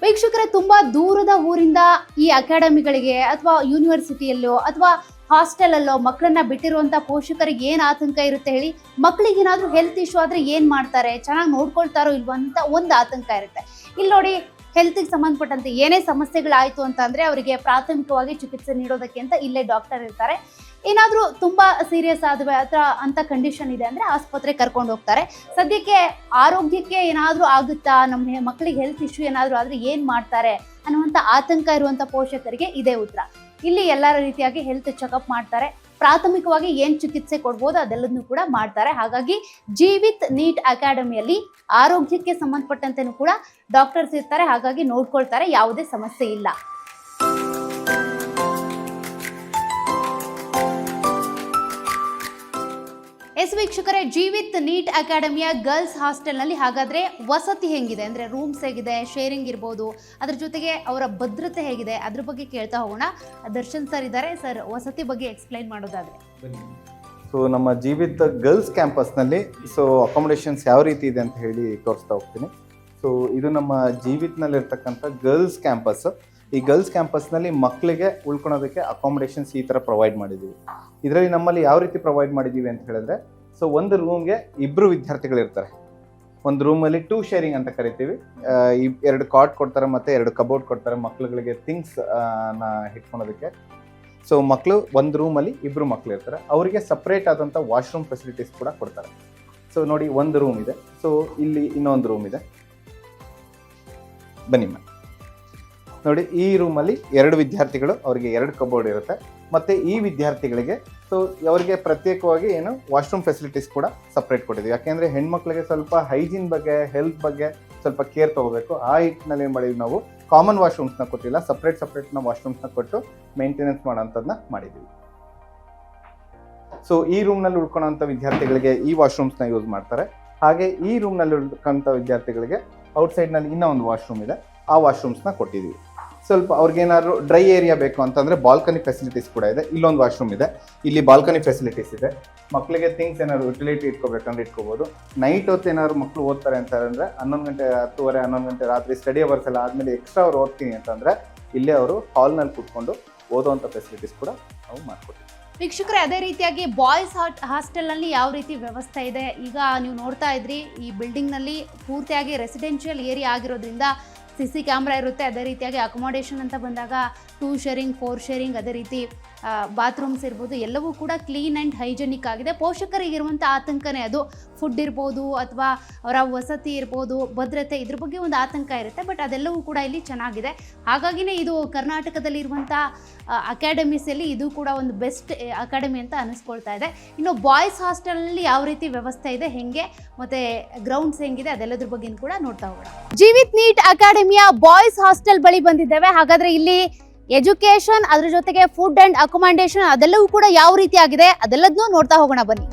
ವೀಕ್ಷಕರೇ, ತುಂಬ ದೂರದ ಊರಿಂದ ಈ ಅಕಾಡೆಮಿಗಳಿಗೆ ಅಥವಾ ಯೂನಿವರ್ಸಿಟಿಯಲ್ಲೋ ಅಥವಾ ಹಾಸ್ಟೆಲಲ್ಲೋ ಮಕ್ಕಳನ್ನ ಬಿಟ್ಟಿರುವಂಥ ಪೋಷಕರಿಗೆ ಏನು ಆತಂಕ ಇರುತ್ತೆ ಹೇಳಿ? ಮಕ್ಕಳಿಗೆ ಏನಾದರೂ ಹೆಲ್ತ್ ಇಶ್ಯೂ ಆದರೆ ಏನು ಮಾಡ್ತಾರೆ, ಚೆನ್ನಾಗಿ ನೋಡ್ಕೊಳ್ತಾರೋ ಇಲ್ವೋ ಅಂತ ಒಂದು ಆತಂಕ ಇರುತ್ತೆ. ಇಲ್ಲಿ ನೋಡಿ, ಹೆಲ್ತಿಗೆ ಸಂಬಂಧಪಟ್ಟಂತೆ ಏನೇ ಸಮಸ್ಯೆಗಳಾಯಿತು ಅಂತ ಅಂದರೆ ಅವರಿಗೆ ಪ್ರಾಥಮಿಕವಾಗಿ ಚಿಕಿತ್ಸೆ ನೀಡೋದಕ್ಕೆ ಅಂತ ಇಲ್ಲೇ ಡಾಕ್ಟರ್ ಇರ್ತಾರೆ. ಏನಾದರೂ ತುಂಬ ಸೀರಿಯಸ್ ಆದವೆ ಅಥವಾ ಅಂಥ ಕಂಡೀಷನ್ ಇದೆ ಅಂದರೆ ಆಸ್ಪತ್ರೆಗೆ ಕರ್ಕೊಂಡು ಹೋಗ್ತಾರೆ. ಸದ್ಯಕ್ಕೆ ಆರೋಗ್ಯಕ್ಕೆ ಏನಾದರೂ ಆಗುತ್ತಾ, ನಮ್ಮ ಮಕ್ಕಳಿಗೆ ಹೆಲ್ತ್ ಇಶ್ಯೂ ಏನಾದರೂ ಆದರೆ ಏನು ಮಾಡ್ತಾರೆ ಅನ್ನುವಂಥ ಆತಂಕ ಇರುವಂಥ ಪೋಷಕರಿಗೆ ಇದೇ ಉತ್ತರ. ಇಲ್ಲಿ ಎಲ್ಲ ರೀತಿಯಾಗಿ ಹೆಲ್ತ್ ಚೆಕಪ್ ಮಾಡ್ತಾರೆ. ಪ್ರಾಥಮಿಕವಾಗಿ ಏನು ಚಿಕಿತ್ಸೆ ಕೊಡ್ಬೋದು ಅದೆಲ್ಲದನ್ನು ಕೂಡ ಮಾಡ್ತಾರೆ. ಹಾಗಾಗಿ ಜೀವಿತ್ ನೀಟ್ ಅಕಾಡೆಮಿಯಲ್ಲಿ ಆರೋಗ್ಯಕ್ಕೆ ಸಂಬಂಧಪಟ್ಟಂತೆನೂ ಕೂಡ ಡಾಕ್ಟರ್ಸ್ ಇರ್ತಾರೆ. ಹಾಗಾಗಿ ನೋಡ್ಕೊಳ್ತಾರೆ, ಯಾವುದೇ ಸಮಸ್ಯೆ ಇಲ್ಲ. ಎಸ್ ವೀಕ್ಷಕರೇ, ಜೀವಿತ್ ನೀಟ್ ಅಕಾಡೆಮಿಯ ಗರ್ಲ್ಸ್ ಹಾಸ್ಟೆಲ್ನಲ್ಲಿ ಹಾಗಾದರೆ ವಸತಿ ಹೇಗಿದೆ ಅಂದರೆ ರೂಮ್ಸ್ ಹೇಗಿದೆ, ಶೇರಿಂಗ್ ಇರ್ಬೋದು, ಅದ್ರ ಜೊತೆಗೆ ಅವರ ಭದ್ರತೆ ಹೇಗಿದೆ ಅದ್ರ ಬಗ್ಗೆ ಕೇಳ್ತಾ ಹೋಗೋಣ. ದರ್ಶನ್ ಸರ್ ಇದ್ದಾರೆ. ಸರ್, ವಸತಿ ಬಗ್ಗೆ ಎಕ್ಸ್ಪ್ಲೈನ್ ಮಾಡೋದಾದರೆ. ಸೊ ನಮ್ಮ ಜೀವಿತ್ ಗರ್ಲ್ಸ್ ಕ್ಯಾಂಪಸ್ನಲ್ಲಿ ಅಕಾಮಿಡೇಷನ್ಸ್ ಯಾವ ರೀತಿ ಇದೆ ಅಂತ ಹೇಳಿ ತೋರಿಸ್ತಾ ಹೋಗ್ತೀನಿ. ಸೊ ಇದು ನಮ್ಮ ಜೀವಿತ್ನಲ್ಲಿರ್ತಕ್ಕಂಥ ಗರ್ಲ್ಸ್ ಕ್ಯಾಂಪಸ್. ಈ ಗರ್ಲ್ಸ್ ಕ್ಯಾಂಪಸ್ನಲ್ಲಿ ಮಕ್ಕಳಿಗೆ ಉಳ್ಕೊಳೋದಕ್ಕೆ ಅಕಾಮಿಡೇಷನ್ಸ್ ಈ ಥರ ಪ್ರೊವೈಡ್ ಮಾಡಿದ್ದೀವಿ. ಇದರಲ್ಲಿ ನಮ್ಮಲ್ಲಿ ಯಾವ ರೀತಿ ಪ್ರೊವೈಡ್ ಮಾಡಿದ್ದೀವಿ ಅಂತ ಹೇಳಿದ್ರೆ, ಒಂದು ರೂಮ್ಗೆ 2 ವಿದ್ಯಾರ್ಥಿಗಳಿರ್ತಾರೆ. ಒಂದು ರೂಮಲ್ಲಿ 2 ಶೇರಿಂಗ್ ಅಂತ ಕರಿತೀವಿ. 2 ಕಾಟ್ ಕೊಡ್ತಾರೆ ಮತ್ತು 2 ಕಬೋರ್ಡ್ ಕೊಡ್ತಾರೆ ಮಕ್ಕಳುಗಳಿಗೆ ಥಿಂಗ್ಸ್ ಇಟ್ಕೊಳೋದಕ್ಕೆ. ಮಕ್ಕಳು ಒಂದು ರೂಮಲ್ಲಿ 2 ಮಕ್ಕಳು ಇರ್ತಾರೆ. ಅವರಿಗೆ ಸಪ್ರೇಟ್ ಆದಂಥ ವಾಶ್ರೂಮ್ ಫೆಸಿಲಿಟೀಸ್ ಕೂಡ ಕೊಡ್ತಾರೆ. ನೋಡಿ, ಒಂದು ರೂಮ್ ಇದೆ. ಇಲ್ಲಿ ಇನ್ನೊಂದು ರೂಮ್ ಇದೆ. ಬನ್ನಿ ಮ್ಯಾಮ್. ನೋಡಿ, ಈ ರೂಮಲ್ಲಿ 2 ವಿದ್ಯಾರ್ಥಿಗಳು, ಅವರಿಗೆ 2 ಕಬೋರ್ಡ್ ಇರುತ್ತೆ. ಮತ್ತು ಈ ವಿದ್ಯಾರ್ಥಿಗಳಿಗೆ ಅವರಿಗೆ ಪ್ರತ್ಯೇಕವಾಗಿ ವಾಶ್ರೂಮ್ ಫೆಸಿಲಿಟೀಸ್ ಕೂಡ ಸಪ್ರೇಟ್ ಕೊಟ್ಟಿದ್ದೀವಿ. ಯಾಕೆಂದರೆ ಹೆಣ್ಮಕ್ಳಿಗೆ ಸ್ವಲ್ಪ ಹೈಜೀನ್ ಬಗ್ಗೆ, ಹೆಲ್ತ್ ಬಗ್ಗೆ ಸ್ವಲ್ಪ ಕೇರ್ ತೊಗೋಬೇಕು. ಆ ಹಿಟ್ಟಿನಲ್ಲಿ ಏನು ಮಾಡಿದ್ವಿ, ನಾವು ಕಾಮನ್ ವಾಶ್ರೂಮ್ಸ್ನ ಕೊಟ್ಟಿಲ್ಲ, ಸಪ್ರೇಟ್ ನಾವು ವಾಶ್ರೂಮ್ಸ್ನ ಕೊಟ್ಟು ಮೇಂಟೆನೆನ್ಸ್ ಮಾಡೋಂಥದ್ದನ್ನ ಮಾಡಿದ್ದೀವಿ. ಈ ರೂಮ್ನಲ್ಲಿ ಉಳ್ಕೊಳ್ಳೋಂಥ ವಿದ್ಯಾರ್ಥಿಗಳಿಗೆ ಈ ವಾಶ್ರೂಮ್ಸ್ನ ಯೂಸ್ ಮಾಡ್ತಾರೆ. ಹಾಗೆ ಈ ರೂಮ್ನಲ್ಲಿ ಉಳ್ಕೊಂಥ ವಿದ್ಯಾರ್ಥಿಗಳಿಗೆ ಔಟ್ಸೈಡ್ನಲ್ಲಿ ಇನ್ನೂ ಒಂದು ವಾಶ್ರೂಮ್ ಇದೆ, ಆ ವಾಶ್ರೂಮ್ಸ್ನ ಕೊಟ್ಟಿದ್ದೀವಿ. ಸ್ವಲ್ಪ ಅವ್ರಿಗೇನಾದ್ರು ಡ್ರೈ ಏರಿಯಾ ಬೇಕು ಅಂತಂದರೆ ಬಾಲ್ಕನಿ ಫೆಸಿಲಿಟೀಸ್ ಕೂಡ ಇದೆ. ಇಲ್ಲೊಂದು ವಾಶ್ರೂಮ್ ಇದೆ, ಇಲ್ಲಿ ಬಾಲ್ಕನಿ ಫೆಸಿಲಿಟೀಸ್ ಇದೆ. ಮಕ್ಕಳಿಗೆ ಥಿಂಗ್ಸ್ ಏನಾದ್ರು ಯುಟಿಲಿಟಿ ಇಟ್ಕೋಬೇಕಂದ್ರೆ ಇಟ್ಕೋಬೋದು. ನೈಟ್ ಹೊತ್ತು ಏನಾದ್ರು ಮಕ್ಕಳು ಓದ್ತಾರೆ ಅಂತಂದರೆ 11 ಗಂಟೆ, 10:30, 11 ಗಂಟೆ ರಾತ್ರಿ ಸ್ಟಡಿ ಅವರ್ಸ್ ಎಲ್ಲ ಆದಮೇಲೆ ಎಕ್ಸ್ಟ್ರಾ ಅವ್ರು ಓದ್ತೀನಿ ಅಂತಂದರೆ ಇಲ್ಲೇ ಅವರು ಹಾಲ್ನಲ್ಲಿ ಕೂತ್ಕೊಂಡು ಓದೋವಂಥ ಫೆಸಿಲಿಟೀಸ್ ಕೂಡ ನಾವು ಮಾಡ್ಕೊಡ್ತೀವಿ. ವೀಕ್ಷಕರೇ, ಅದೇ ರೀತಿಯಾಗಿ ಬಾಯ್ಸ್ ಹಾಸ್ಟೆಲ್ನಲ್ಲಿ ಯಾವ ರೀತಿ ವ್ಯವಸ್ಥೆ ಇದೆ, ಈಗ ನೀವು ನೋಡ್ತಾ ಇದ್ರಿ, ಈ ಬಿಲ್ಡಿಂಗ್ನಲ್ಲಿ ಪೂರ್ತಿಯಾಗಿ ರೆಸಿಡೆನ್ಷಿಯಲ್ ಏರಿಯಾ ಆಗಿರೋದ್ರಿಂದ CC ಕ್ಯಾಮ್ರಾ ಇರುತ್ತೆ. ಅದೇ ರೀತಿಯಾಗಿ ಅಕೊಮಡೇಷನ್ ಅಂತ ಬಂದಾಗ 2 ಶೇರಿಂಗ್, 4 ಶೇರಿಂಗ್, ಅದೇ ರೀತಿ ಬಾತ್ರೂಮ್ಸ್ ಇರ್ಬೋದು, ಎಲ್ಲವೂ ಕೂಡ ಕ್ಲೀನ್ ಆ್ಯಂಡ್ ಹೈಜೆನಿಕ್ ಆಗಿದೆ. ಪೋಷಕರಿಗಿರುವಂಥ ಆತಂಕನೇ ಅದು. ಫುಡ್ ಇರ್ಬೋದು ಅಥವಾ ಅವರ ವಸತಿ ಇರ್ಬೋದು, ಭದ್ರತೆ, ಇದ್ರ ಬಗ್ಗೆ ಒಂದು ಆತಂಕ ಇರುತ್ತೆ. ಬಟ್ ಅದೆಲ್ಲವೂ ಕೂಡ ಇಲ್ಲಿ ಚೆನ್ನಾಗಿದೆ. ಹಾಗಾಗಿನೇ ಇದು ಕರ್ನಾಟಕದಲ್ಲಿರುವಂಥ ಅಕಾಡೆಮೀಸಲ್ಲಿ ಇದು ಕೂಡ ಒಂದು ಬೆಸ್ಟ್ ಅಕಾಡೆಮಿ ಅಂತ ಅನ್ನಿಸ್ಕೊಳ್ತಾ ಇದೆ. ಇನ್ನು ಬಾಯ್ಸ್ ಹಾಸ್ಟೆಲಲ್ಲಿ ಯಾವ ರೀತಿ ವ್ಯವಸ್ಥೆ ಇದೆ, ಹೆಂಗೆ, ಮತ್ತು ಗ್ರೌಂಡ್ಸ್ ಹೆಂಗಿದೆ, ಅದೆಲ್ಲದ್ರ ಬಗ್ಗೆ ಕೂಡ ನೋಡ್ತಾ ಹೋಗೋಣ. ಜೀವಿತ್ ನೀಟ್ ಅಕಾಡೆಮಿಯ ಬಾಯ್ಸ್ ಹಾಸ್ಟೆಲ್ ಬಳಿ ಬಂದಿದ್ದೇವೆ. ಹಾಗಾದರೆ ಇಲ್ಲಿ ಎಜುಕೇಶನ್, ಅದ್ರ ಜೊತೆಗೆ ಫುಡ್ ಅಂಡ್ ಅಕೊಮಡೇಷನ್ ಅದೆಲ್ಲವೂ ಕೂಡ ಯಾವ ರೀತಿ ಆಗಿದೆ ಅದೆಲ್ಲದನ್ನೂ ನೋಡ್ತಾ ಹೋಗೋಣ ಬನ್ನಿ.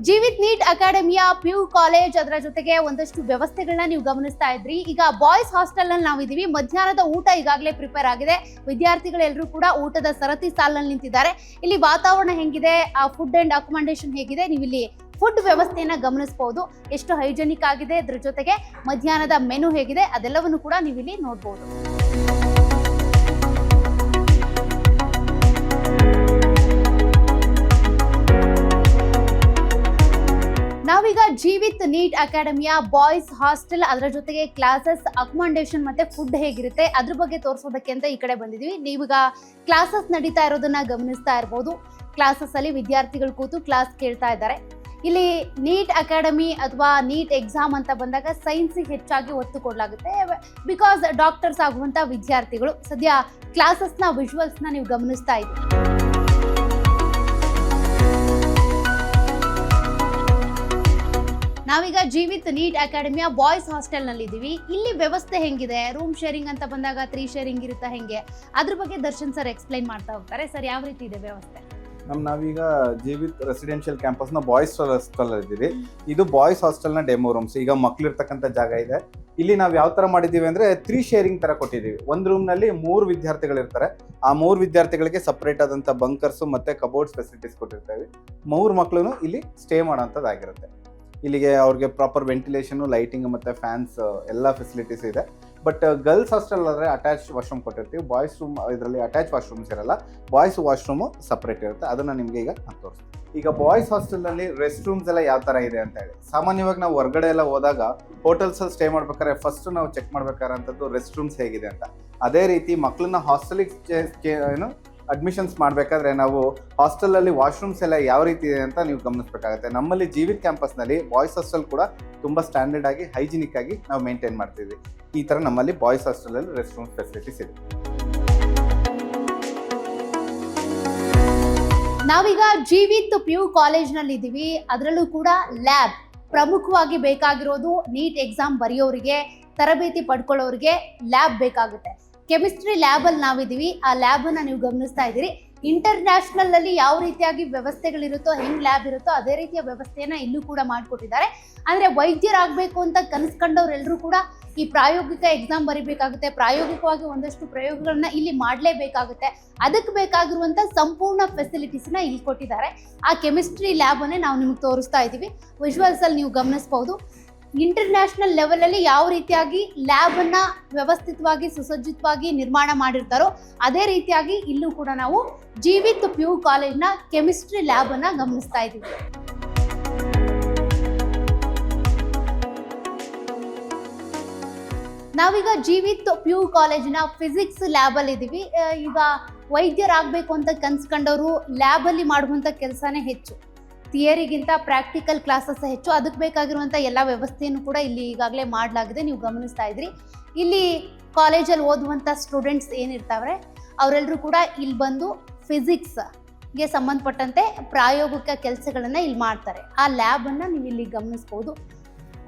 ಜೀವಿತ್ ನೀಟ್ ಅಕಾಡೆಮಿಯ PU ಕಾಲೇಜ್, ಅದರ ಜೊತೆಗೆ ಒಂದಷ್ಟು ವ್ಯವಸ್ಥೆಗಳನ್ನ ನೀವು ಗಮನಿಸ್ತಾ ಇದ್ರಿ. ಈಗ ಬಾಯ್ಸ್ ಹಾಸ್ಟೆಲ್ ನಲ್ಲಿ ನಾವಿದ್ದೀವಿ. ಮಧ್ಯಾಹ್ನದ ಊಟ ಈಗಾಗಲೇ ಪ್ರಿಪೇರ್ ಆಗಿದೆ. ವಿದ್ಯಾರ್ಥಿಗಳೆಲ್ಲರೂ ಕೂಡ ಊಟದ ಸರತಿ ಸಾಲಿನಲ್ಲಿ ನಿಂತಿದ್ದಾರೆ. ಇಲ್ಲಿ ವಾತಾವರಣ ಹೆಂಗಿದೆ, ಆ ಫುಡ್ ಅಂಡ್ ಅಕೊಮಡೇಷನ್ ಹೇಗಿದೆ, ನೀವು ಇಲ್ಲಿ ಫುಡ್ ವ್ಯವಸ್ಥೆಯನ್ನ ಗಮನಿಸಬಹುದು. ಎಷ್ಟು ಹೈಜೆನಿಕ್ ಆಗಿದೆ, ಅದ್ರ ಜೊತೆಗೆ ಮಧ್ಯಾಹ್ನದ ಮೆನು ಹೇಗಿದೆ ಅದೆಲ್ಲವನ್ನು ಕೂಡ ನೀವು ಇಲ್ಲಿ ನೋಡಬಹುದು. ನಾವೀಗ ಜೀವಿತ್ ನೀಟ್ ಅಕಾಡೆಮಿಯ ಬಾಯ್ಸ್ ಹಾಸ್ಟೆಲ್, ಅದರ ಜೊತೆಗೆ ಕ್ಲಾಸಸ್, ಅಕೊಮಡೇಷನ್ ಮತ್ತೆ ಫುಡ್ ಹೇಗಿರುತ್ತೆ ಅದ್ರ ಬಗ್ಗೆ ತೋರಿಸೋದಕ್ಕೆ ಅಂತ ಈ ಕಡೆ ಬಂದಿದ್ದೀವಿ. ನೀವೀಗ ಕ್ಲಾಸಸ್ ನಡೀತಾ ಇರೋದನ್ನ ಗಮನಿಸ್ತಾ ಇರ್ಬೋದು. ಕ್ಲಾಸಸ್ ಅಲ್ಲಿ ವಿದ್ಯಾರ್ಥಿಗಳು ಕೂತು ಕ್ಲಾಸ್ ಕೇಳ್ತಾ ಇದ್ದಾರೆ. ಇಲ್ಲಿ ನೀಟ್ ಅಕಾಡೆಮಿ ಅಥವಾ ನೀಟ್ ಎಕ್ಸಾಮ್ ಅಂತ ಬಂದಾಗ ಸೈನ್ಸಿಗೆ ಹೆಚ್ಚಾಗಿ ಒತ್ತು ಕೊಡಲಾಗುತ್ತೆ. ಬಿಕಾಸ್ ಡಾಕ್ಟರ್ಸ್ ಆಗುವಂಥ ವಿದ್ಯಾರ್ಥಿಗಳು. ಸದ್ಯ ಕ್ಲಾಸಸ್ನ ವಿಜುವಲ್ಸ್ನ ನೀವು ಗಮನಿಸ್ತಾ ಇದ್ದೀವಿ. ನಾವೀಗ ಜೀವಿತ್ ನೀಟ್ ಅಕಾಡೆಮಿಯ ಬಾಯ್ಸ್ ಹಾಸ್ಟೆಲ್ನಲ್ಲಿ ಇದ್ದೀವಿ. ಇಲ್ಲಿ ವ್ಯವಸ್ಥೆ ಹೆಂಗಿದೆ, ರೂಮ್ ಶೇರಿಂಗ್ ಅಂತ ಬಂದಾಗ 3 ಶೇರಿಂಗ್ ಇರುತ್ತಾ, ಹೆಂಗೆ, ಅದ್ರ ಬಗ್ಗೆ ದರ್ಶನ್ ಸರ್ ಎಕ್ಸ್ಪ್ಲೈನ್ ಮಾಡ್ತಾ ಹೋಗ್ತಾರೆ. ಸರ್, ಯಾವ ರೀತಿ ಇದೆ ವ್ಯವಸ್ಥೆ? ನಾವೀಗ ಜೀವಿತ್ ರೆಸಿಡೆನ್ಷಿಯಲ್ ಕ್ಯಾಂಪಸ್ನ ಬಾಯ್ಸ್ ಹಾಸ್ಟೆಲ್ ಇದ್ದೀವಿ. ಇದು ಬಾಯ್ಸ್ ಹಾಸ್ಟೆಲ್ನ ಡೆಮೋ ರೂಮ್ಸ್. ಈಗ ಮಕ್ಳು ಇರ್ತಕ್ಕಂಥ ಜಾಗ ಇದೆ. ಇಲ್ಲಿ ನಾವು ಯಾವ ಥರ ಮಾಡಿದ್ದೀವಿ ಅಂದರೆ 3 ಶೇರಿಂಗ್ ಥರ ಕೊಟ್ಟಿದ್ದೀವಿ. ಒಂದು ರೂಮ್ನಲ್ಲಿ 3 ವಿದ್ಯಾರ್ಥಿಗಳಿರ್ತಾರೆ. ಆ 3 ವಿದ್ಯಾರ್ಥಿಗಳಿಗೆ ಸಪ್ರೇಟ್ ಆದಂಥ ಬಂಕರ್ಸು ಮತ್ತು ಕಬೋರ್ಡ್ಸ್ ಫೆಸಿಲಿಟೀಸ್ ಕೊಟ್ಟಿರ್ತೇವೆ. 3 ಮಕ್ಕಳು ಇಲ್ಲಿ ಸ್ಟೇ ಮಾಡೋಂಥದ್ದಾಗಿರುತ್ತೆ. ಇಲ್ಲಿಗೆ ಅವ್ರಿಗೆ ಪ್ರಾಪರ್ ವೆಂಟಿಲೇಷನು, ಲೈಟಿಂಗ್ ಮತ್ತು ಫ್ಯಾನ್ಸ್ ಎಲ್ಲ ಫೆಸಿಲಿಟೀಸ್ ಇದೆ. ಬಟ್ ಗರ್ಲ್ಸ್ ಹಾಸ್ಟೆಲ್ ಆದರೆ ಅಟ್ಯಾಚ್ ವಾಶ್ರೂಮ್ ಕೊಟ್ಟಿರ್ತೀವಿ. ಬಾಯ್ಸ್ ರೂಮ್ ಇದರಲ್ಲಿ ಅಟ್ಯಾಚ್ ವಾಶ್ರೂಮ್ಸ್ ಇರಲ್ಲ. ಬಾಯ್ಸ್ ವಾಶ್ರೂಮು ಸಪ್ರೇಟ್ ಇರುತ್ತೆ. ಅದನ್ನು ನಿಮಗೆ ಈಗ ತೋರಿಸ್ತೀನಿ. ಈಗ ಬಾಯ್ಸ್ ಹಾಸ್ಟೆಲ್ನಲ್ಲಿ ರೆಸ್ಟ್ ರೂಮ್ಸ್ ಎಲ್ಲ ಯಾವ ಥರ ಇದೆ ಅಂತ ಹೇಳಿ, ಸಾಮಾನ್ಯವಾಗಿ ನಾವು ಹೊರಗಡೆ ಎಲ್ಲ ಹೋದಾಗ ಹೋಟೆಲ್ಸಲ್ಲಿ ಸ್ಟೇ ಮಾಡ್ಬೇಕಾದ್ರೆ ಫಸ್ಟ್ ನಾವು ಚೆಕ್ ಮಾಡ್ಬೇಕಾರಂಥದ್ದು ರೆಸ್ಟ್ ರೂಮ್ಸ್ ಹೇಗಿದೆ ಅಂತ. ಅದೇ ರೀತಿ ಮಕ್ಕಳನ್ನ ಹಾಸ್ಟೆಲಿಗೆ ಅಡ್ಮಿಷನ್ಸ್ ಮಾಡಬೇಕಾದ್ರೆ ನಾವು ಹಾಸ್ಟೆಲಲ್ಲಿ ವಾಶ್ರೂಮ್ಸ್ ಎಲ್ಲ ಯಾವ ರೀತಿ ಇದೆ ಅಂತ ನೀವು ಗಮನಿಸಬೇಕಾಗುತ್ತೆ. ನಮ್ಮಲ್ಲಿ ಜೀವಿತ್ ಕ್ಯಾಂಪಸ್ನಲ್ಲಿ ಬಾಯ್ಸ್ ಹಾಸ್ಟೆಲ್ ಕೂಡ ತುಂಬ ಸ್ಟ್ಯಾಂಡರ್ಡ್ ಆಗಿ ಹೈಜಿನಿಕ್ ಆಗಿ ನಾವು ಮೇಂಟೈನ್ ಮಾಡ್ತೀವಿ. ಈ ಥರ ನಮ್ಮಲ್ಲಿ ಬಾಯ್ಸ್ ಹಾಸ್ಟೆಲಲ್ಲಿ ರೆಸ್ಟ್ ರೂಮ್ ಫೆಸಿಲಿಟೀಸ್ ಇದೆ. ನಾವೀಗ ಜೀವಿತ್ PU ಕಾಲೇಜ್ನಲ್ಲಿ ಇದ್ದೀವಿ. ಅದರಲ್ಲೂ ಕೂಡ ಲ್ಯಾಬ್ ಪ್ರಮುಖವಾಗಿ ಬೇಕಾಗಿರೋದು. ನೀಟ್ ಎಕ್ಸಾಮ್ ಬರೆಯೋರಿಗೆ, ತರಬೇತಿ ಪಡ್ಕೊಳ್ಳೋರಿಗೆ ಲ್ಯಾಬ್ ಬೇಕಾಗುತ್ತೆ. ಕೆಮಿಸ್ಟ್ರಿ ಲ್ಯಾಬಲ್ಲಿ ನಾವಿದ್ದೀವಿ. ಆ ಲ್ಯಾಬನ್ನು ನೀವು ಗಮನಿಸ್ತಾ ಇದ್ದೀರಿ. ಇಂಟರ್ನ್ಯಾಷನಲ್ ಅಲ್ಲಿ ಯಾವ ರೀತಿಯಾಗಿ ವ್ಯವಸ್ಥೆಗಳಿರುತ್ತೋ, ಹೆಂಗ್ ಲ್ಯಾಬ್ ಇರುತ್ತೋ ಅದೇ ರೀತಿಯ ವ್ಯವಸ್ಥೆಯನ್ನ ಇಲ್ಲೂ ಕೂಡ ಮಾಡಿಕೊಟ್ಟಿದ್ದಾರೆ. ಅಂದ್ರೆ ವೈದ್ಯರಾಗಬೇಕು ಅಂತ ಕನಸ್ಕೊಂಡವ್ರೆಲ್ಲರೂ ಕೂಡ ಈ ಪ್ರಾಯೋಗಿಕ ಎಕ್ಸಾಮ್ ಬರೀಬೇಕಾಗುತ್ತೆ. ಪ್ರಾಯೋಗಿಕವಾಗಿ ಒಂದಷ್ಟು ಪ್ರಯೋಗಗಳನ್ನ ಇಲ್ಲಿ ಮಾಡಲೇಬೇಕಾಗುತ್ತೆ. ಅದಕ್ಕೆ ಬೇಕಾಗಿರುವಂಥ ಸಂಪೂರ್ಣ ಫೆಸಿಲಿಟೀಸ್ನ ಇಲ್ಲಿ ಕೊಟ್ಟಿದ್ದಾರೆ. ಆ ಕೆಮಿಸ್ಟ್ರಿ ಲ್ಯಾಬನ್ನೇ ನಾವು ನಿಮ್ಗೆ ತೋರಿಸ್ತಾ ಇದ್ದೀವಿ. ವಿಜುವಲ್ಸಲ್ಲಿ ನೀವು ಗಮನಿಸ್ಬೋದು. ಇಂಟರ್ನ್ಯಾಷನಲ್ ಲೆವೆಲಲ್ಲಿ ಯಾವ ರೀತಿಯಾಗಿ ಲ್ಯಾಬನ್ನು ವ್ಯವಸ್ಥಿತವಾಗಿ ಸುಸಜ್ಜಿತವಾಗಿ ನಿರ್ಮಾಣ ಮಾಡಿರ್ತಾರೋ ಅದೇ ರೀತಿಯಾಗಿ ಇಲ್ಲೂ ಕೂಡ ನಾವು ಜೀವಿತ್ PU ಕಾಲೇಜ್ನ ಕೆಮಿಸ್ಟ್ರಿ ಲ್ಯಾಬನ್ನು ಗಮನಿಸ್ತಾ ಇದ್ದೀವಿ. ನಾವೀಗ ಜೀವಿತ್ PU ಕಾಲೇಜಿನ ಫಿಸಿಕ್ಸ್ ಲ್ಯಾಬಲ್ಲಿ ಇದ್ದೀವಿ. ಈಗ ವೈದ್ಯರಾಗಬೇಕು ಅಂತ ಕನ್ಸ್ಕೊಂಡವರು ಲ್ಯಾಬಲ್ಲಿ ಮಾಡುವಂಥ ಕೆಲಸನೇ ಹೆಚ್ಚು. ಥಿಯರಿಗಿಂತ ಪ್ರಾಕ್ಟಿಕಲ್ ಕ್ಲಾಸಸ್ ಹೆಚ್ಚು. ಅದಕ್ಕೆ ಬೇಕಾಗಿರುವಂಥ ಎಲ್ಲ ವ್ಯವಸ್ಥೆಯನ್ನು ಕೂಡ ಇಲ್ಲಿ ಈಗಾಗಲೇ ಮಾಡಲಾಗಿದೆ. ನೀವು ಗಮನಿಸ್ತಾ ಇದ್ರಿ. ಇಲ್ಲಿ ಕಾಲೇಜಲ್ಲಿ ಓದುವಂಥ ಸ್ಟೂಡೆಂಟ್ಸ್ ಏನಿರ್ತಾವ್ರೆ ಅವರೆಲ್ಲರೂ ಕೂಡ ಇಲ್ಲಿ ಬಂದು ಫಿಸಿಕ್ಸ್ಗೆ ಸಂಬಂಧಪಟ್ಟಂತೆ ಪ್ರಾಯೋಗಿಕ ಕೆಲಸಗಳನ್ನು ಇಲ್ಲಿ ಮಾಡ್ತಾರೆ. ಆ ಲ್ಯಾಬನ್ನು ನೀವು ಇಲ್ಲಿ ಗಮನಿಸ್ಬೋದು.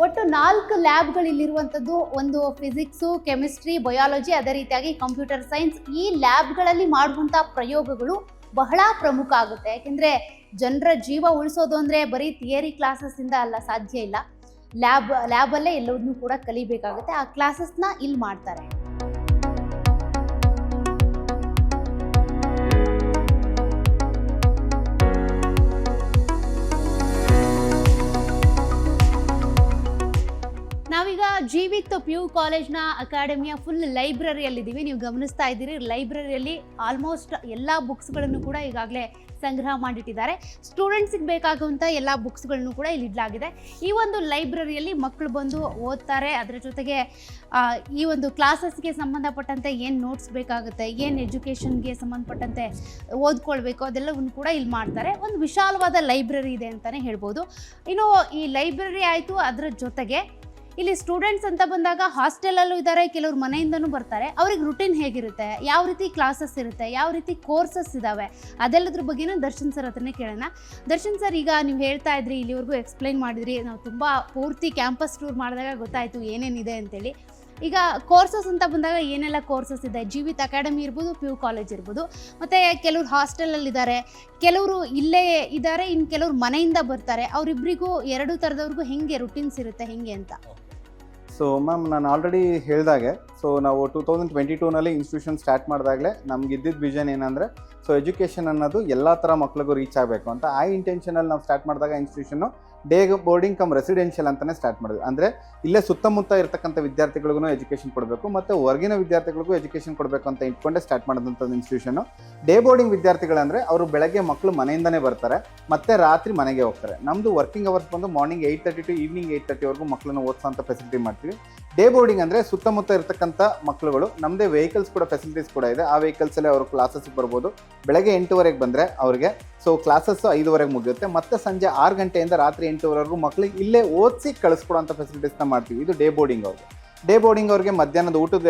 ಒಟ್ಟು 4 ಲ್ಯಾಬ್ಗಳು ಇಲ್ಲಿರುವಂಥದ್ದು. ಒಂದು ಫಿಸಿಕ್ಸು, ಕೆಮಿಸ್ಟ್ರಿ, ಬಯಾಲಜಿ, ಅದೇ ರೀತಿಯಾಗಿ ಕಂಪ್ಯೂಟರ್ ಸೈನ್ಸ್. ಈ ಲ್ಯಾಬ್ಗಳಲ್ಲಿ ಮಾಡುವಂಥ ಪ್ರಯೋಗಗಳು ಬಹಳ ಪ್ರಮುಖ ಆಗುತ್ತೆ. ಯಾಕೆಂದರೆ ಜನರ ಜೀವ ಉಳಿಸೋದು ಅಂದರೆ ಬರೀ ಥಿಯರಿ ಕ್ಲಾಸಸ್ಸಿಂದ ಅಲ್ಲ, ಸಾಧ್ಯ ಇಲ್ಲ. ಲ್ಯಾಬಲ್ಲೇ ಎಲ್ಲವನ್ನೂ ಕೂಡ ಕಲಿಬೇಕಾಗುತ್ತೆ. ಆ ಕ್ಲಾಸಸ್ನ ಇಲ್ಲಿ ಮಾಡ್ತಾರೆ. ನಾವೀಗ ಜೀವಿತ್ PU ಕಾಲೇಜ್ನ ಅಕಾಡೆಮಿಯ ಫುಲ್ ಲೈಬ್ರರಿಯಲ್ಲಿದ್ದೀವಿ. ನೀವು ಗಮನಿಸ್ತಾ ಇದ್ದೀರಿ. ಲೈಬ್ರರಿಯಲ್ಲಿ ಆಲ್ಮೋಸ್ಟ್ ಎಲ್ಲ ಬುಕ್ಸ್ಗಳನ್ನು ಕೂಡ ಈಗಾಗಲೇ ಸಂಗ್ರಹ ಮಾಡಿಟ್ಟಿದ್ದಾರೆ. ಸ್ಟೂಡೆಂಟ್ಸಿಗೆ ಬೇಕಾಗುವಂಥ ಎಲ್ಲ ಬುಕ್ಸ್ಗಳನ್ನು ಕೂಡ ಇಲ್ಲಿ ಇಡಲಾಗಿದೆ. ಈ ಒಂದು ಲೈಬ್ರರಿಯಲ್ಲಿ ಮಕ್ಕಳು ಬಂದು ಓದ್ತಾರೆ. ಅದರ ಜೊತೆಗೆ ಈ ಒಂದು ಕ್ಲಾಸಸ್ಗೆ ಸಂಬಂಧಪಟ್ಟಂತೆ ಏನು ನೋಟ್ಸ್ ಬೇಕಾಗುತ್ತೆ, ಏನು ಎಜುಕೇಷನ್ಗೆ ಸಂಬಂಧಪಟ್ಟಂತೆ ಓದ್ಕೊಳ್ಬೇಕು ಅದೆಲ್ಲವನ್ನು ಕೂಡ ಇಲ್ಲಿ ಮಾಡ್ತಾರೆ. ಒಂದು ವಿಶಾಲವಾದ ಲೈಬ್ರರಿ ಇದೆ ಅಂತಲೇ ಹೇಳ್ಬೋದು. ಇನ್ನು ಈ ಲೈಬ್ರರಿ ಆಯಿತು, ಅದರ ಜೊತೆಗೆ ಇಲ್ಲಿ ಸ್ಟೂಡೆಂಟ್ಸ್ ಅಂತ ಬಂದಾಗ ಹಾಸ್ಟೆಲಲ್ಲೂ ಇದ್ದಾರೆ, ಕೆಲವ್ರು ಮನೆಯಿಂದನೂ ಬರ್ತಾರೆ. ಅವ್ರಿಗೆ ರುಟೀನ್ ಹೇಗಿರುತ್ತೆ, ಯಾವ ರೀತಿ ಕ್ಲಾಸಸ್ ಇರುತ್ತೆ, ಯಾವ ರೀತಿ ಕೋರ್ಸಸ್ ಇದ್ದಾವೆ, ಅದೆಲ್ಲದ್ರ ಬಗ್ಗೆನೂ ದರ್ಶನ್ ಸರ್ ಹತ್ರನೇ ಕೇಳೋಣ. ದರ್ಶನ್ ಸರ್, ಈಗ ನೀವು ಹೇಳ್ತಾ ಇದ್ರಿ, ಇಲ್ಲಿವರೆಗೂ ಎಕ್ಸ್ಪ್ಲೈನ್ ಮಾಡಿದ್ರಿ. ನಾವು ತುಂಬ ಪೂರ್ತಿ ಕ್ಯಾಂಪಸ್ ಟೂರ್ ಮಾಡಿದಾಗ ಗೊತ್ತಾಯಿತು ಏನೇನಿದೆ ಅಂತೇಳಿ. ಈಗ ಕೋರ್ಸಸ್ ಅಂತ ಬಂದಾಗ ಏನೆಲ್ಲ ಕೋರ್ಸಸ್ ಇದೆ? ಜೀವಿತ್ ಅಕಾಡೆಮಿ ಇರ್ಬೋದು, PU ಕಾಲೇಜ್ ಇರ್ಬೋದು. ಮತ್ತು ಕೆಲವ್ರು ಹಾಸ್ಟೆಲಲ್ಲಿದ್ದಾರೆ, ಕೆಲವರು ಇಲ್ಲೇ ಇದ್ದಾರೆ, ಇನ್ನು ಕೆಲವ್ರು ಮನೆಯಿಂದ ಬರ್ತಾರೆ. ಅವರಿಬ್ಬರಿಗೂ 2 ಥರದವ್ರಿಗೂ ಹೆಂಗೆ ರುಟೀನ್ಸ್ ಇರುತ್ತೆ, ಹೆಂಗೆ ಅಂತ? ಸೊ ಮ್ಯಾಮ್, ನಾನು ಆಲ್ರೆಡಿ ಹೇಳಿದಾಗೆ, ಸೊ ನಾವು 2022ನಲ್ಲಿ ಇನ್ಸ್ಟಿಟ್ಯೂಷನ್ ಸ್ಟಾರ್ಟ್ ಮಾಡಿದಾಗಲೇ ನಮ್ಗೆ ಇದ್ದಿದ್ದ ವಿಷನ್ ಏನಂದರೆ, ಸೊ ಎಜುಕೇಷನ್ ಅನ್ನೋದು ಎಲ್ಲ ಥರ ಮಕ್ಳಿಗೂ ರೀಚ್ ಆಗಬೇಕು ಅಂತ. ಆ ಇಂಟೆನ್ಷನಲ್ಲಿ ನಾವು ಸ್ಟಾರ್ಟ್ ಮಾಡಿದಾಗ institution day boarding come residential ಅಂತಲೇ ಸ್ಟಾರ್ಟ್ ಮಾಡಿದ್ವಿ. ಅಂದರೆ ಇಲ್ಲೇ ಸುತ್ತಮುತ್ತ ಇರ್ತಕ್ಕಂಥ ವಿದ್ಯಾರ್ಥಿಗಳಿಗೂ ಎಜುಕೇಷನ್ ಕೊಡಬೇಕು ಮತ್ತು ಹೊರಗಿನ ವಿದ್ಯಾರ್ಥಿಗಳಿಗೂ ಎಜುಕೇಷನ್ ಕೊಡಬೇಕು ಅಂತ ಇಟ್ಕೊಂಡೇ ಸ್ಟಾರ್ಟ್ ಮಾಡಿದಂಥದ್ದು ಇನ್ಸ್ಟಿಟ್ಯೂಷನ್ನು. ಡೇ ಬೋರ್ಡಿಂಗ್ ವಿದ್ಯಾರ್ಥಿಗಳಂದರೆ ಅವರು ಬೆಳಗ್ಗೆ ಮಕ್ಕಳು ಮನೆಯಿಂದನೇ ಬರ್ತಾರೆ ಮತ್ತು ರಾತ್ರಿ ಮನೆಗೆ ಹೋಗ್ತಾರೆ. ನಮ್ಮದು ವರ್ಕಿಂಗ್ ಅವರ್ಸ್ ಬಂದು ಮಾರ್ನಿಂಗ್ 8:30 to ಈವ್ನಿಂಗ್ 8:30ವರೆಗೂ ಮಕ್ಕಳನ್ನು ಓದಿಸೋಂಥ ಫೆಸಿಲಿಟಿ ಮಾಡ್ತೀವಿ. ಡೇ ಬೋರ್ಡಿಂಗ್ ಅಂದರೆ ಸುತ್ತಮುತ್ತ ಇರತಕ್ಕಂಥ ಮಕ್ಕಳುಗಳು, ನಮ್ಮದೇ ವೆಹಿಕಲ್ಸ್ ಕೂಡ ಫೆಸಿಲಿಟೀಸ್ ಕೂಡ ಇದೆ. ಆ ವೆಹಿಕಲ್ಸಲ್ಲೇ ಅವರು ಕ್ಲಾಸಸ್ಗೆ ಬರ್ಬೋದು. ಬೆಳಗ್ಗೆ 8:00ವರೆಗೆ ಬಂದರೆ ಅವ್ರಿಗೆ ಸೊ ಕ್ಲಾಸಸ್ಸು 5:00ವರೆಗೆ ಮುಗಿಯುತ್ತೆ. ಮತ್ತು ಸಂಜೆ 6 ಗಂಟೆಯಿಂದ ರಾತ್ರಿ 8:00ವರೆಗೂ ಮಕ್ಕಳಿಗೆ ಇಲ್ಲೇ ಓದಿಸಿ ಕಳಿಸ್ಕೊಡೋಂಥ ಫೆಸಿಲಿಟೀಸ್ನ ಮಾಡ್ತೀವಿ. ಇದು ಡೇ ಬೋರ್ಡಿಂಗ್ ಅವ್ರಿಗೆ. ಡೇ ಬೋರ್ಡಿಂಗ್ ಅವ್ರಿಗೆ ಮಧ್ಯಾಹ್ನದ ಊಟದ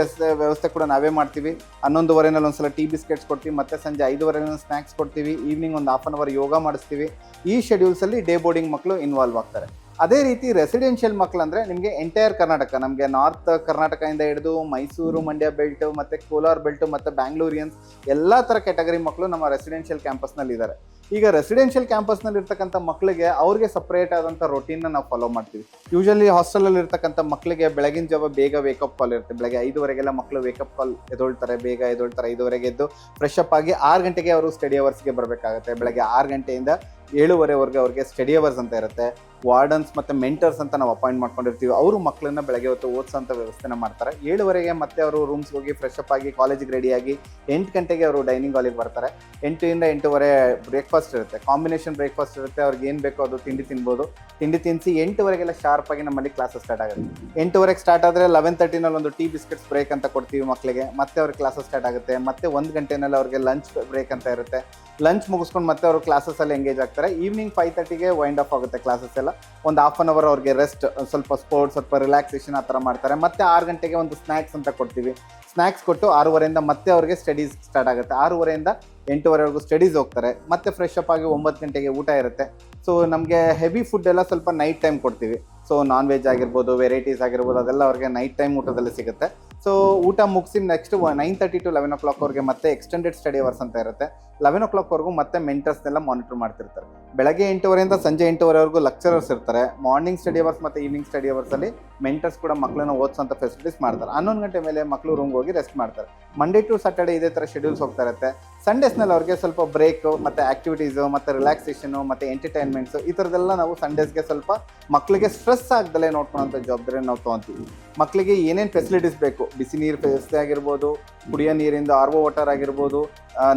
ವ್ಯವಸ್ಥೆ ಕೂಡ ನಾವೇ ಮಾಡ್ತೀವಿ. 11:15 ಒಂದ್ಸಲ ಟೀ ಬಿಸ್ಕೆಟ್ಸ್ ಕೊಡ್ತೀವಿ. ಮತ್ತು ಸಂಜೆ 5:15 ಸ್ನ್ಯಾಕ್ಸ್ ಕೊಡ್ತೀವಿ. ಈವ್ನಿಂಗ್ ಒಂದು 1/2 hour ಯೋಗ ಮಾಡಿಸ್ತೀವಿ. ಈ ಶೆಡ್ಯೂಲ್ಸಲ್ಲಿ ಡೇ ಬೋರ್ಡಿಂಗ್ ಮಕ್ಕಳು ಇನ್ವಾಲ್ವ್ ಆಗ್ತಾರೆ. ಅದೇ ರೀತಿ ರೆಸಿಡೆನ್ಷಿಯಲ್ ಮಕ್ಕಳು ಅಂದರೆ ನಿಮಗೆ ಎಂಟೈರ್ ಕರ್ನಾಟಕ, ನಮಗೆ ನಾರ್ತ್ ಕರ್ನಾಟಕದಿಂದ ಹಿಡಿದು ಮೈಸೂರು, ಮಂಡ್ಯ ಬೆಲ್ಟು ಮತ್ತು ಕೋಲಾರ ಬೆಲ್ಟು ಮತ್ತು ಬ್ಯಾಂಗ್ಳೂರಿಯನ್ಸ್ ಎಲ್ಲ ಥರ ಕ್ಯಾಟಗರಿ ಮಕ್ಕಳು ನಮ್ಮ ರೆಸಿಡೆನ್ಷಿಯಲ್ ಕ್ಯಾಂಪಸ್ನಲ್ಲಿ ಇದ್ದಾರೆ. ಈಗ ರೆಸಿಡೆನ್ಷಿಯಲ್ ಕ್ಯಾಂಪಸ್ನಲ್ಲಿ ಇರ್ತಕ್ಕಂಥ ಮಕ್ಕಳಿಗೆ ಅವ್ರಿಗೆ ಸಪ್ರೇಟ್ ಆದಂಥ ರೊಟೀನ್ನ ನಾವು ಫಾಲೋ ಮಾಡ್ತೀವಿ. ಯೂಶಲಿ ಹಾಸ್ಟೆಲಲ್ಲಿ ಇರ್ತಕ್ಕಂಥ ಮಕ್ಕಳಿಗೆ ಬೆಳಗಿನ ಜಾವ ಬೇಗ ವೇಕಪ್ ಕಾಲ್ ಇರುತ್ತೆ. ಬೆಳಗ್ಗೆ 5:30ಗೆಲ್ಲ ಮಕ್ಕಳು ವೇಕಪ್ ಕಾಲ್ ಎದೊಳ್ತಾರೆ, ಬೇಗ ಎದೊಳ್ತಾರೆ. 5:30ಗೆ ಎದ್ದು ಫ್ರೆಶ್ ಅಪ್ ಆಗಿ 6 ಗಂಟೆಗೆ ಅವರು ಸ್ಟಡಿ ಅವರ್ಸ್ಗೆ ಬರಬೇಕಾಗುತ್ತೆ. ಬೆಳಗ್ಗೆ 6 ಗಂಟೆಯಿಂದ 7:30ವರೆಗೆ ಅವ್ರಿಗೆ ಸ್ಟಡಿ ಅವರ್ಸ್ ಅಂತ ಇರುತ್ತೆ. ವಾರ್ಡನ್ಸ್ ಮತ್ತು ಮೆಂಟರ್ಸ್ ಅಂತ ನಾವು ಅಪಾಯಿಂಟ್ ಮಾಡ್ಕೊಂಡಿರ್ತೀವಿ. ಅವರು ಮಕ್ಕಳನ್ನ ಬೆಳಗ್ಗೆ ಹೊತ್ತು ಓದಿಸೋಂಥ ವ್ಯವಸ್ಥೆನ ಮಾಡ್ತಾರೆ. 7:30ಗೆ ಮತ್ತೆ ಅವರು ರೂಮ್ಸ್ಗೆ ಹೋಗಿ ಫ್ರೆಶ್ ಅಪ್ ಆಗಿ ಕಾಲೇಜಿಗೆ ರೆಡಿಯಾಗಿ 8 ಗಂಟೆಗೆ ಅವರು ಡೈನಿಂಗ್ ಹಾಲಿಗೆ ಬರ್ತಾರೆ. 8ರಿಂದ 8:30 ಬ್ರೇಕ್ಫಾಸ್ಟ್ ಇರುತ್ತೆ, ಕಾಂಬಿನೇಷನ್ ಬ್ರೇಕ್ಫಾಸ್ಟ್ ಇರುತ್ತೆ. ಅವ್ರಿಗೆ ಏನು ಬೇಕೋ ಅದು ತಿಂಡಿ ತಿನ್ಬೋದು. ತಿಂಡಿ ತಿನ್ನಿಸಿ 8:00ವರೆಗೆಲ್ಲ ಶಾರ್ಪಾಗಿ ನಮ್ಮಲ್ಲಿ ಕ್ಲಾಸಸ್ ಸ್ಟಾರ್ಟ್ ಆಗುತ್ತೆ. 8:00ವರೆಗೆ ಸ್ಟಾರ್ಟ್ ಆದರೆ 11:30ನಲ್ಲಿ ಒಂದು ಟೀ ಬಿಸ್ಕೆಟ್ಸ್ ಬ್ರೇಕ್ ಅಂತ ಕೊಡ್ತೀವಿ ಮಕ್ಕಳಿಗೆ. ಮತ್ತೆ ಅವ್ರಿಗೆ ಕ್ಲಾಸಸ್ ಸ್ಟಾರ್ಟ್ ಆಗುತ್ತೆ. ಮತ್ತೆ 1 ಗಂಟೆನಲ್ಲಿ ಅವ್ರಿಗೆ ಲಂಚ್ ಬ್ರೇಕ್ ಅಂತ ಇರುತ್ತೆ. ಲಂಚ್ ಮುಗಿಸ್ಕೊಂಡು ಮತ್ತೆ ಅವರು ಕ್ಲಾಸಸ್ಸಲ್ಲಿ ಎಂಗೇಜ್ ಆಗ್ತಾರೆ. ಈವ್ನಿಂಗ್ 5:30ಗೆ ವೈಂಡ್ ಆಫ್ ಆಗುತ್ತೆ ಕ್ಲಾಸಸ್ ಎಲ್ಲ. ಒಂದು ½ ಅನ್ ಅವರ್ ಅವ್ರಿಗೆ ರೆಸ್ಟ್, ಸ್ವಲ್ಪ ಸ್ಪೋರ್ಟ್ಸ್, ಸ್ವಲ್ಪ ರಿಲ್ಯಾಕ್ಸೇಷನ್ ಆ ಥರ ಮಾಡ್ತಾರೆ. ಮತ್ತೆ 6 ಗಂಟೆಗೆ ಒಂದು ಸ್ನ್ಯಾಕ್ಸ್ ಅಂತ ಕೊಡ್ತೀವಿ. ಸ್ನ್ಯಾಕ್ಸ್ ಕೊಟ್ಟು 6:30ಯಿಂದ ಮತ್ತೆ ಅವ್ರಿಗೆ ಸ್ಟಡೀಸ್ ಸ್ಟಾರ್ಟ್ ಆಗುತ್ತೆ. 6:30ಯಿಂದ 8:00ವರೆಗೂ ಸ್ಟಡೀಸ್ ಹೋಗ್ತಾರೆ. ಮತ್ತೆ ಫ್ರೆಶ್ ಅಪ್ ಆಗಿ 9 ಗಂಟೆಗೆ ಊಟ ಇರುತ್ತೆ. ಸೊ ನಮಗೆ ಹೆವಿ ಫುಡ್ ಎಲ್ಲ ಸ್ವಲ್ಪ ನೈಟ್ ಟೈಮ್ ಕೊಡ್ತೀವಿ. ಸೊ ನಾನ್ ವೆಜ್ ಆಗಿರ್ಬೋದು, ವೆರೈಟೀಸ್ ಆಗಿರ್ಬೋದು, ಅದೆಲ್ಲ ಅವ್ರಿಗೆ ನೈಟ್ ಟೈಮ್ ಊಟದಲ್ಲಿ ಸಿಗುತ್ತೆ. ಸೊ ಊಟ ಮುಗಿಸಿ ನೆಕ್ಸ್ಟ್ 9:30 to 11 o'clock ಅವ್ರಿಗೆ ಮತ್ತೆ ಎಕ್ಸ್ಟೆಂಡೆಡ್ ಸ್ಟಡಿ ಅವರ್ಸ್ ಅಂತ ಇರುತ್ತೆ. 11 o'clockವರೆಗೂ ಮತ್ತೆ ಮೆಂಟರ್ಸ್ನೆಲ್ಲ ಮಾನಿಟರ್ ಮಾಡ್ತಿರ್ತಾರೆ. ಬೆಳಗ್ಗೆ 8:30ಯಿಂದ ಸಂಜೆ 8:30ವರೆಗೂ ಲೆಕ್ಚರರ್ಸ್ ಇರ್ತಾರೆ. ಮಾರ್ನಿಂಗ್ ಸ್ಟಡಿ ಅವರ್ಸ್ ಮತ್ತು ಈವ್ನಿಂಗ್ ಸ್ಟಡಿ ಅವರ್ಸಲ್ಲಿ ಮೆಂಟರ್ಸ್ ಕೂಡ ಮಕ್ಕಳನ್ನ ಓದಿಸೋಂಥ ಫೆಸಿಲಿಟೀಸ್ ಮಾಡ್ತಾರೆ. 11 ಗಂಟೆ ಮೇಲೆ ಮಕ್ಕಳು ರೂಮ್ಗೆ ಹೋಗಿ ರೆಸ್ಟ್ ಮಾಡ್ತಾರೆ. ಮಂಡೇ ಟು ಸ್ಯಾಟರ್ಡೇ ಇದೇ ಥರ ಶೆಡ್ಯೂಲ್ಸ್ ಹೋಗ್ತಾ ಇರುತ್ತೆ. ಸಂಡೇಸ್ನಲ್ಲಿ ಅವ್ರಿಗೆ ಸ್ವಲ್ಪ ಬ್ರೇಕು ಮತ್ತು ಆ್ಯಕ್ಟಿವಿಟೀಸು ಮತ್ತು ರಿಲ್ಯಾಕ್ಸೇಷನು ಮತ್ತು ಎಂಟರ್ಟೈನ್ಮೆಂಟ್ಸು ಈ ಥರದ್ದೆಲ್ಲ ನಾವು ಸಂಡೇಸ್ಗೆ ಸ್ವಲ್ಪ ಮಕ್ಕಳಿಗೆ ಸ್ಟ್ರೆಸ್ ಆಗದಲ್ಲೇ ನೋಡ್ಕೊಳ್ಳೋಂಥ ಜವಾಬ್ದಾರಿ ನಾವು ತೊಗೊತೀವಿ. ಮಕ್ಕಳಿಗೆ ಏನೇನು ಫೆಸಿಲಿಟೀಸ್ ಬೇಕು, ಬಿಸಿ ನೀರು ವ್ಯವಸ್ಥೆ ಆಗಿರ್ಬೋದು, ಕುಡಿಯೋ ನೀರಿಂದ RO ವಾಟರ್ ಆಗಿರ್ಬೋದು,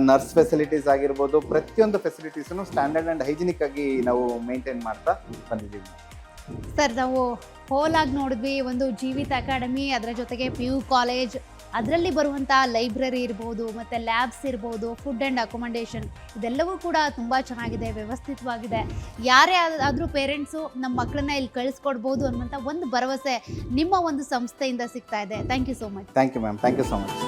ನರ್ಸ್ ಫೆಸಿಲಿಟೀಸ್ ಆಗಿರ್ಬೋದು, ಪ್ರತಿಯೊಂದು ಫೆಸಿಲಿಟೀಸನ್ನು ಸ್ಟ್ಯಾಂಡರ್ಡ್ ಆ್ಯಂಡ್ ಹೈಜಿನಿಕ್ ಆಗಿ ನಾವು ಮೇಂಟೈನ್ ಮಾಡ್ತಾ ಬಂದಿದ್ದೀವಿ. ಸರ್, ನಾವು ಹೋಲಾಗಿ ನೋಡಿದ್ವಿ ಒಂದು ಜೀವಿತ್ ಅಕಾಡೆಮಿ, ಅದರ ಜೊತೆಗೆ PU ಕಾಲೇಜ್, ಅದರಲ್ಲಿ ಬರುವಂಥ ಲೈಬ್ರರಿ ಇರ್ಬೋದು, ಮತ್ತು ಲ್ಯಾಬ್ಸ್ ಇರ್ಬೋದು, ಫುಡ್ ಆ್ಯಂಡ್ ಅಕೊಮಡೇಷನ್ ಇದೆಲ್ಲವೂ ಕೂಡ ತುಂಬ ಚೆನ್ನಾಗಿದೆ, ವ್ಯವಸ್ಥಿತವಾಗಿದೆ. ಯಾರೇ ಆದರೂ ಪೇರೆಂಟ್ಸು ನಮ್ಮ ಮಕ್ಕಳನ್ನ ಇಲ್ಲಿ ಕಳಿಸ್ಕೊಡ್ಬೋದು ಅನ್ನೋಂಥ ಒಂದು ಭರವಸೆ ನಿಮ್ಮ ಒಂದು ಸಂಸ್ಥೆಯಿಂದ ಸಿಗ್ತಾ ಇದೆ. Thank you so much. Thank you ma'am, thank you so much.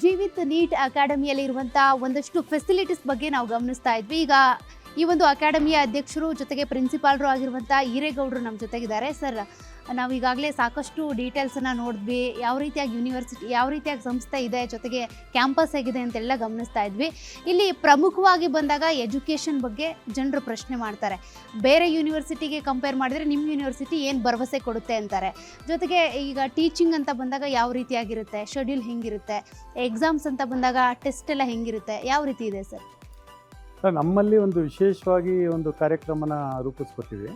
Jeevith NEET ಅಕಾಡೆಮಿಯಲ್ಲಿ ಇರುವಂಥ ಒಂದಷ್ಟು ಫೆಸಿಲಿಟೀಸ್ ಬಗ್ಗೆ ನಾವು ಗಮನಿಸ್ತಾ ಇದ್ವಿ. ಈಗ ಈ ಒಂದು ಅಕಾಡೆಮಿಯ ಅಧ್ಯಕ್ಷರು ಜೊತೆಗೆ ಪ್ರಿನ್ಸಿಪಾಲ್ರು ಆಗಿರುವಂಥ ಹಿರೇಗೌಡರು ನಮ್ಮ ಜೊತೆಗಿದ್ದಾರೆ. ಸರ್, ನಾವು ಈಗಾಗಲೇ ಸಾಕಷ್ಟು ಡೀಟೇಲ್ಸನ್ನು ನೋಡಿದ್ವಿ. ಯಾವ ರೀತಿಯಾಗಿ ಯೂನಿವರ್ಸಿಟಿ, ಯಾವ ರೀತಿಯಾಗಿ ಸಂಸ್ಥೆ ಇದೆ, ಜೊತೆಗೆ ಕ್ಯಾಂಪಸ್ ಹೇಗಿದೆ ಅಂತೆಲ್ಲ ಗಮನಿಸ್ತಾ ಇದ್ವಿ. ಇಲ್ಲಿ ಪ್ರಮುಖವಾಗಿ ಬಂದಾಗ ಎಜುಕೇಷನ್ ಬಗ್ಗೆ ಜನರು ಪ್ರಶ್ನೆ ಮಾಡ್ತಾರೆ. ಬೇರೆ ಯೂನಿವರ್ಸಿಟಿಗೆ ಕಂಪೇರ್ ಮಾಡಿದರೆ ನಿಮ್ಮ ಯೂನಿವರ್ಸಿಟಿ ಏನು ಭರವಸೆ ಕೊಡುತ್ತೆ ಅಂತಾರೆ. ಜೊತೆಗೆ ಈಗ ಟೀಚಿಂಗ್ ಅಂತ ಬಂದಾಗ ಯಾವ ರೀತಿಯಾಗಿರುತ್ತೆ, ಶೆಡ್ಯೂಲ್ ಹೆಂಗಿರುತ್ತೆ, ಎಕ್ಸಾಮ್ಸ್ ಅಂತ ಬಂದಾಗ ಟೆಸ್ಟ್ ಎಲ್ಲ ಹೆಂಗಿರುತ್ತೆ, ಯಾವ ರೀತಿ ಇದೆ ಸರ್? ನಮ್ಮಲ್ಲಿ ಒಂದು ವಿಶೇಷವಾಗಿ ಒಂದು ಕಾರ್ಯಕ್ರಮನ ರೂಪಿಸ್ಕೊತೀವಿ.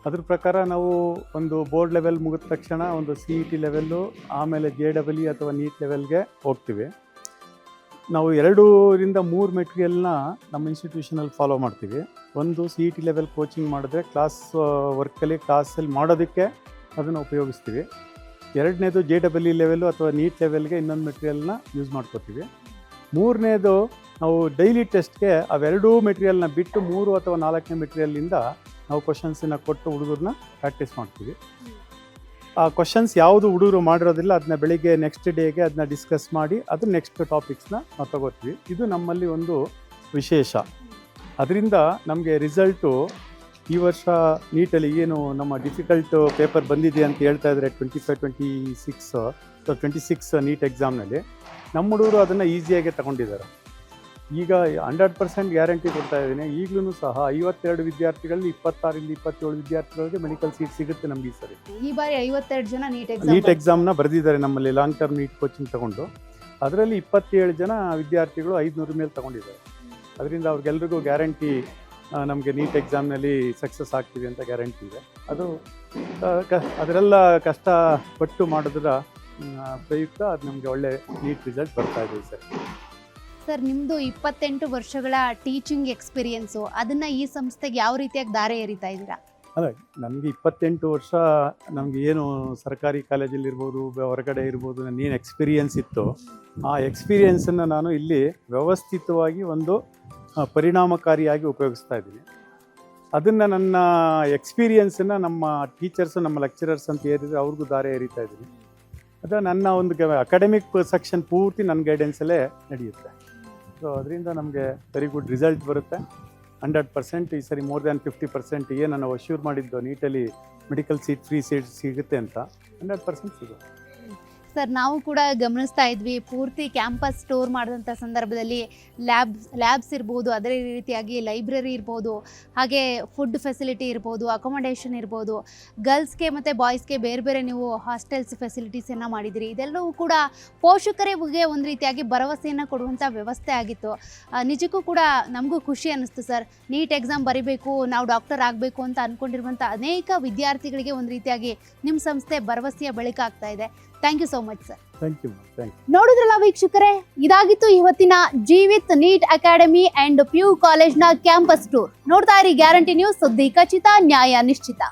ಅದ್ರ ಪ್ರಕಾರ ನಾವು ಒಂದು ಬೋರ್ಡ್ ಲೆವೆಲ್ ಮುಗಿದ ತಕ್ಷಣ ಒಂದು CET ಲೆವೆಲ್ಲು, ಆಮೇಲೆ JEE ಅಥವಾ ನೀಟ್ ಲೆವೆಲ್ಗೆ ಹೋಗ್ತೀವಿ. ನಾವು 2ರಿಂದ 3 ಮೆಟೀರಿಯಲ್ನ ನಮ್ಮ ಇನ್ಸ್ಟಿಟ್ಯೂಷನಲ್ಲಿ ಫಾಲೋ ಮಾಡ್ತೀವಿ. ಒಂದು CET ಲೆವೆಲ್ ಕೋಚಿಂಗ್ ಮಾಡಿದ್ರೆ ಕ್ಲಾಸ್ ವರ್ಕಲ್ಲಿ ಕ್ಲಾಸಲ್ಲಿ ಮಾಡೋದಕ್ಕೆ ಅದನ್ನು ಉಪಯೋಗಿಸ್ತೀವಿ. 2ನೇದು JEE ಲೆವೆಲ್ಲು ಅಥವಾ ನೀಟ್ ಲೆವೆಲ್ಗೆ ಇನ್ನೊಂದು ಮೆಟೀರಿಯಲ್ನ ಯೂಸ್ ಮಾಡ್ಕೋತೀವಿ. 3ನೇದು ನಾವು ಡೈಲಿ ಟೆಸ್ಟ್ಗೆ ಅವೆರಡೂ ಮೆಟೀರಿಯಲ್ನ ಬಿಟ್ಟು 3 ಅಥವಾ 4ನೇ ಮೆಟೀರಿಯಲಿಂದ ನಾವು ಕ್ವಶನ್ಸನ್ನ ಕೊಟ್ಟು ಹುಡುಗರನ್ನ ಪ್ರಾಕ್ಟೀಸ್ ಮಾಡ್ತೀವಿ. ಆ ಕ್ವಶನ್ಸ್ ಯಾವುದು ಹುಡುಗರು ಮಾಡಿರೋದಿಲ್ಲ ಅದನ್ನ ಬೆಳಿಗ್ಗೆ ನೆಕ್ಸ್ಟ್ ಡೇಗೆ ಅದನ್ನ ಡಿಸ್ಕಸ್ ಮಾಡಿ ಅದು ನೆಕ್ಸ್ಟ್ ಟಾಪಿಕ್ಸ್ನ ನಾವು ತಗೋತೀವಿ. ಇದು ನಮ್ಮಲ್ಲಿ ಒಂದು ವಿಶೇಷ. ಅದರಿಂದ ನಮಗೆ ರಿಸಲ್ಟು ಈ ವರ್ಷ ನೀಟಲ್ಲಿ ಏನು ನಮ್ಮ ಡಿಫಿಕಲ್ಟ್ ಪೇಪರ್ ಬಂದಿದೆ ಅಂತ ಹೇಳ್ತಾ ಇದ್ದಾರೆ 26 ನೀಟ್ ಎಕ್ಸಾಮ್ನಲ್ಲಿ, ನಮ್ಮ ಹುಡುಗರು ಅದನ್ನು ಈಸಿಯಾಗಿ ತಗೊಂಡಿದ್ದಾರೆ. ಈಗ 100% ಗ್ಯಾರಂಟಿ ಕೊಡ್ತಾ ಇದ್ದೀನಿ. ಈಗಲೂ ಸಹ 52 ವಿದ್ಯಾರ್ಥಿಗಳಲ್ಲಿ 26ರಿಂದ 27 ವಿದ್ಯಾರ್ಥಿಗಳಿಗೆ ಮೆಡಿಕಲ್ ಸೀಟ್ ಸಿಗುತ್ತೆ ನಮ್ಗೆ ಈ ಸರಿ. ಈ ಬಾರಿ 52 ಜನ ನೀಟ್ ಎಕ್ಸಾಮ್ನ ಬರೆದಿದ್ದಾರೆ ನಮ್ಮಲ್ಲಿ ಲಾಂಗ್ ಟರ್ಮ್ ನೀಟ್ ಕೋಚಿಂಗ್ ತಗೊಂಡು. ಅದರಲ್ಲಿ 27 ಜನ ವಿದ್ಯಾರ್ಥಿಗಳು 500 ಮೇಲೆ ತಗೊಂಡಿದ್ದಾರೆ. ಅದರಿಂದ ಅವ್ರಿಗೆಲ್ರಿಗೂ ಗ್ಯಾರಂಟಿ ನಮಗೆ ನೀಟ್ ಎಕ್ಸಾಮ್ನಲ್ಲಿ ಸಕ್ಸಸ್ ಆಗ್ತೀವಿ ಅಂತ ಗ್ಯಾರಂಟಿ ಇದೆ. ಅದು ಅದರೆಲ್ಲ ಕಷ್ಟಪಟ್ಟು ಮಾಡಿದ್ರ ಪ್ರಯುಕ್ತ ಅದು ನಮಗೆ ಒಳ್ಳೆ ನೀಟ್ ರಿಸಲ್ಟ್ ಬರ್ತಾ ಇದೆ ಸರ್. ಸರ್, ನಿಮ್ಮದು 28 ವರ್ಷಗಳ ಟೀಚಿಂಗ್ ಎಕ್ಸ್ಪೀರಿಯೆನ್ಸು, ಅದನ್ನು ಈ ಸಂಸ್ಥೆಗೆ ಯಾವ ರೀತಿಯಾಗಿ ದಾರೆ ಎರಿತಾ ಇದ್ದೀರಾ? ಅಲ್ಲ, ನನಗೆ 28 ವರ್ಷ ನಮಗೆ ಏನು ಸರ್ಕಾರಿ ಕಾಲೇಜಲ್ಲಿರ್ಬೋದು, ಹೊರಗಡೆ ಇರ್ಬೋದು, ನನ್ನೇನು ಎಕ್ಸ್ಪೀರಿಯೆನ್ಸ್ ಇತ್ತು ಆ ಎಕ್ಸ್ಪೀರಿಯೆನ್ಸನ್ನು ನಾನು ಇಲ್ಲಿ ವ್ಯವಸ್ಥಿತವಾಗಿ ಒಂದು ಪರಿಣಾಮಕಾರಿಯಾಗಿ ಉಪಯೋಗಿಸ್ತಾ ಇದ್ದೀನಿ. ಅದನ್ನು ನನ್ನ ಎಕ್ಸ್ಪೀರಿಯೆನ್ಸನ್ನು ನಮ್ಮ ಟೀಚರ್ಸು, ನಮ್ಮ ಲೆಕ್ಚರರ್ಸ್ ಅಂತ ಏರಿದ್ರೆ ಅವ್ರಿಗೂ ದಾರೆ ಎರಿತಾ ಇದ್ದೀನಿ. ಅದು ನನ್ನ ಒಂದು ಅಕಾಡೆಮಿಕ್ ಸೆಕ್ಷನ್ ಪೂರ್ತಿ ನನ್ನ ಗೈಡೆನ್ಸಲ್ಲೇ ನಡೆಯುತ್ತೆ. ಸೊ ಅದರಿಂದ ನಮಗೆ ವೆರಿ ಗುಡ್ ರಿಸಲ್ಟ್ ಬರುತ್ತೆ. 100% ಈ ಸರಿ ಮೋರ್ ದ್ಯಾನ್ 50% ಏನು ನಾವು ಅಶ್ಯೂರ್ ಮಾಡಿದ್ದು ನೀಟಲ್ಲಿ ಮೆಡಿಕಲ್ ಸೀಟ್, ಫ್ರೀ ಸೀಟ್ ಸಿಗುತ್ತೆ ಅಂತ 100% ಸಿಗುತ್ತೆ. ಸರ್ ನಾವು ಕೂಡ ಗಮನಿಸ್ತಾ ಇದ್ವಿ, ಪೂರ್ತಿ ಕ್ಯಾಂಪಸ್ ಟೂರ್ ಮಾಡಿದಂಥ ಸಂದರ್ಭದಲ್ಲಿ ಲ್ಯಾಬ್ಸ್ ಇರ್ಬೋದು, ಅದೇ ರೀತಿಯಾಗಿ ಲೈಬ್ರರಿ ಇರ್ಬೋದು, ಹಾಗೆ ಫುಡ್ ಫೆಸಿಲಿಟಿ ಇರ್ಬೋದು, ಅಕೊಮಡೇಷನ್ ಇರ್ಬೋದು, ಗರ್ಲ್ಸ್ಗೆ ಮತ್ತು ಬಾಯ್ಸ್ಗೆ ಬೇರೆ ಬೇರೆ ನೀವು ಹಾಸ್ಟೆಲ್ಸ್ ಫೆಸಿಲಿಟೀಸನ್ನು ಮಾಡಿದಿರಿ. ಇದೆಲ್ಲವೂ ಕೂಡ ಪೋಷಕರಿಗೆ ಒಂದು ರೀತಿಯಾಗಿ ಭರವಸೆಯನ್ನು ಕೊಡುವಂಥ ವ್ಯವಸ್ಥೆ ಆಗಿತ್ತು. ನಿಜಕ್ಕೂ ಕೂಡ ನಮಗೂ ಖುಷಿ ಅನ್ನಿಸ್ತು ಸರ್. ನೀಟ್ ಎಕ್ಸಾಮ್ ಬರಿಬೇಕು, ನಾವು ಡಾಕ್ಟರ್ ಆಗಬೇಕು ಅಂತ ಅಂದ್ಕೊಂಡಿರುವಂಥ ಅನೇಕ ವಿದ್ಯಾರ್ಥಿಗಳಿಗೆ ಒಂದು ರೀತಿಯಾಗಿ ನಿಮ್ಮ ಸಂಸ್ಥೆ ಭರವಸೆಯ ಬೆಳಕಾಗ್ತಾ ಇದೆ. Thank you so much sir. Thank you. ನೋಡಿದ್ರಲ್ಲ ವೀಕ್ಷಕರೇ, ಇದಾಗಿತ್ತು ಇವತ್ತಿನ Jeevith NEET academy and PU ಕಾಲೇಜ್ನ ಕ್ಯಾಂಪಸ್ ಟೂರ್. ನೋಡ್ತಾ ಇರಿ ಗ್ಯಾರಂಟಿ ನ್ಯೂಸ್, ಸುದ್ದಿ ಖಚಿತ, ನ್ಯಾಯ ನಿಶ್ಚಿತ.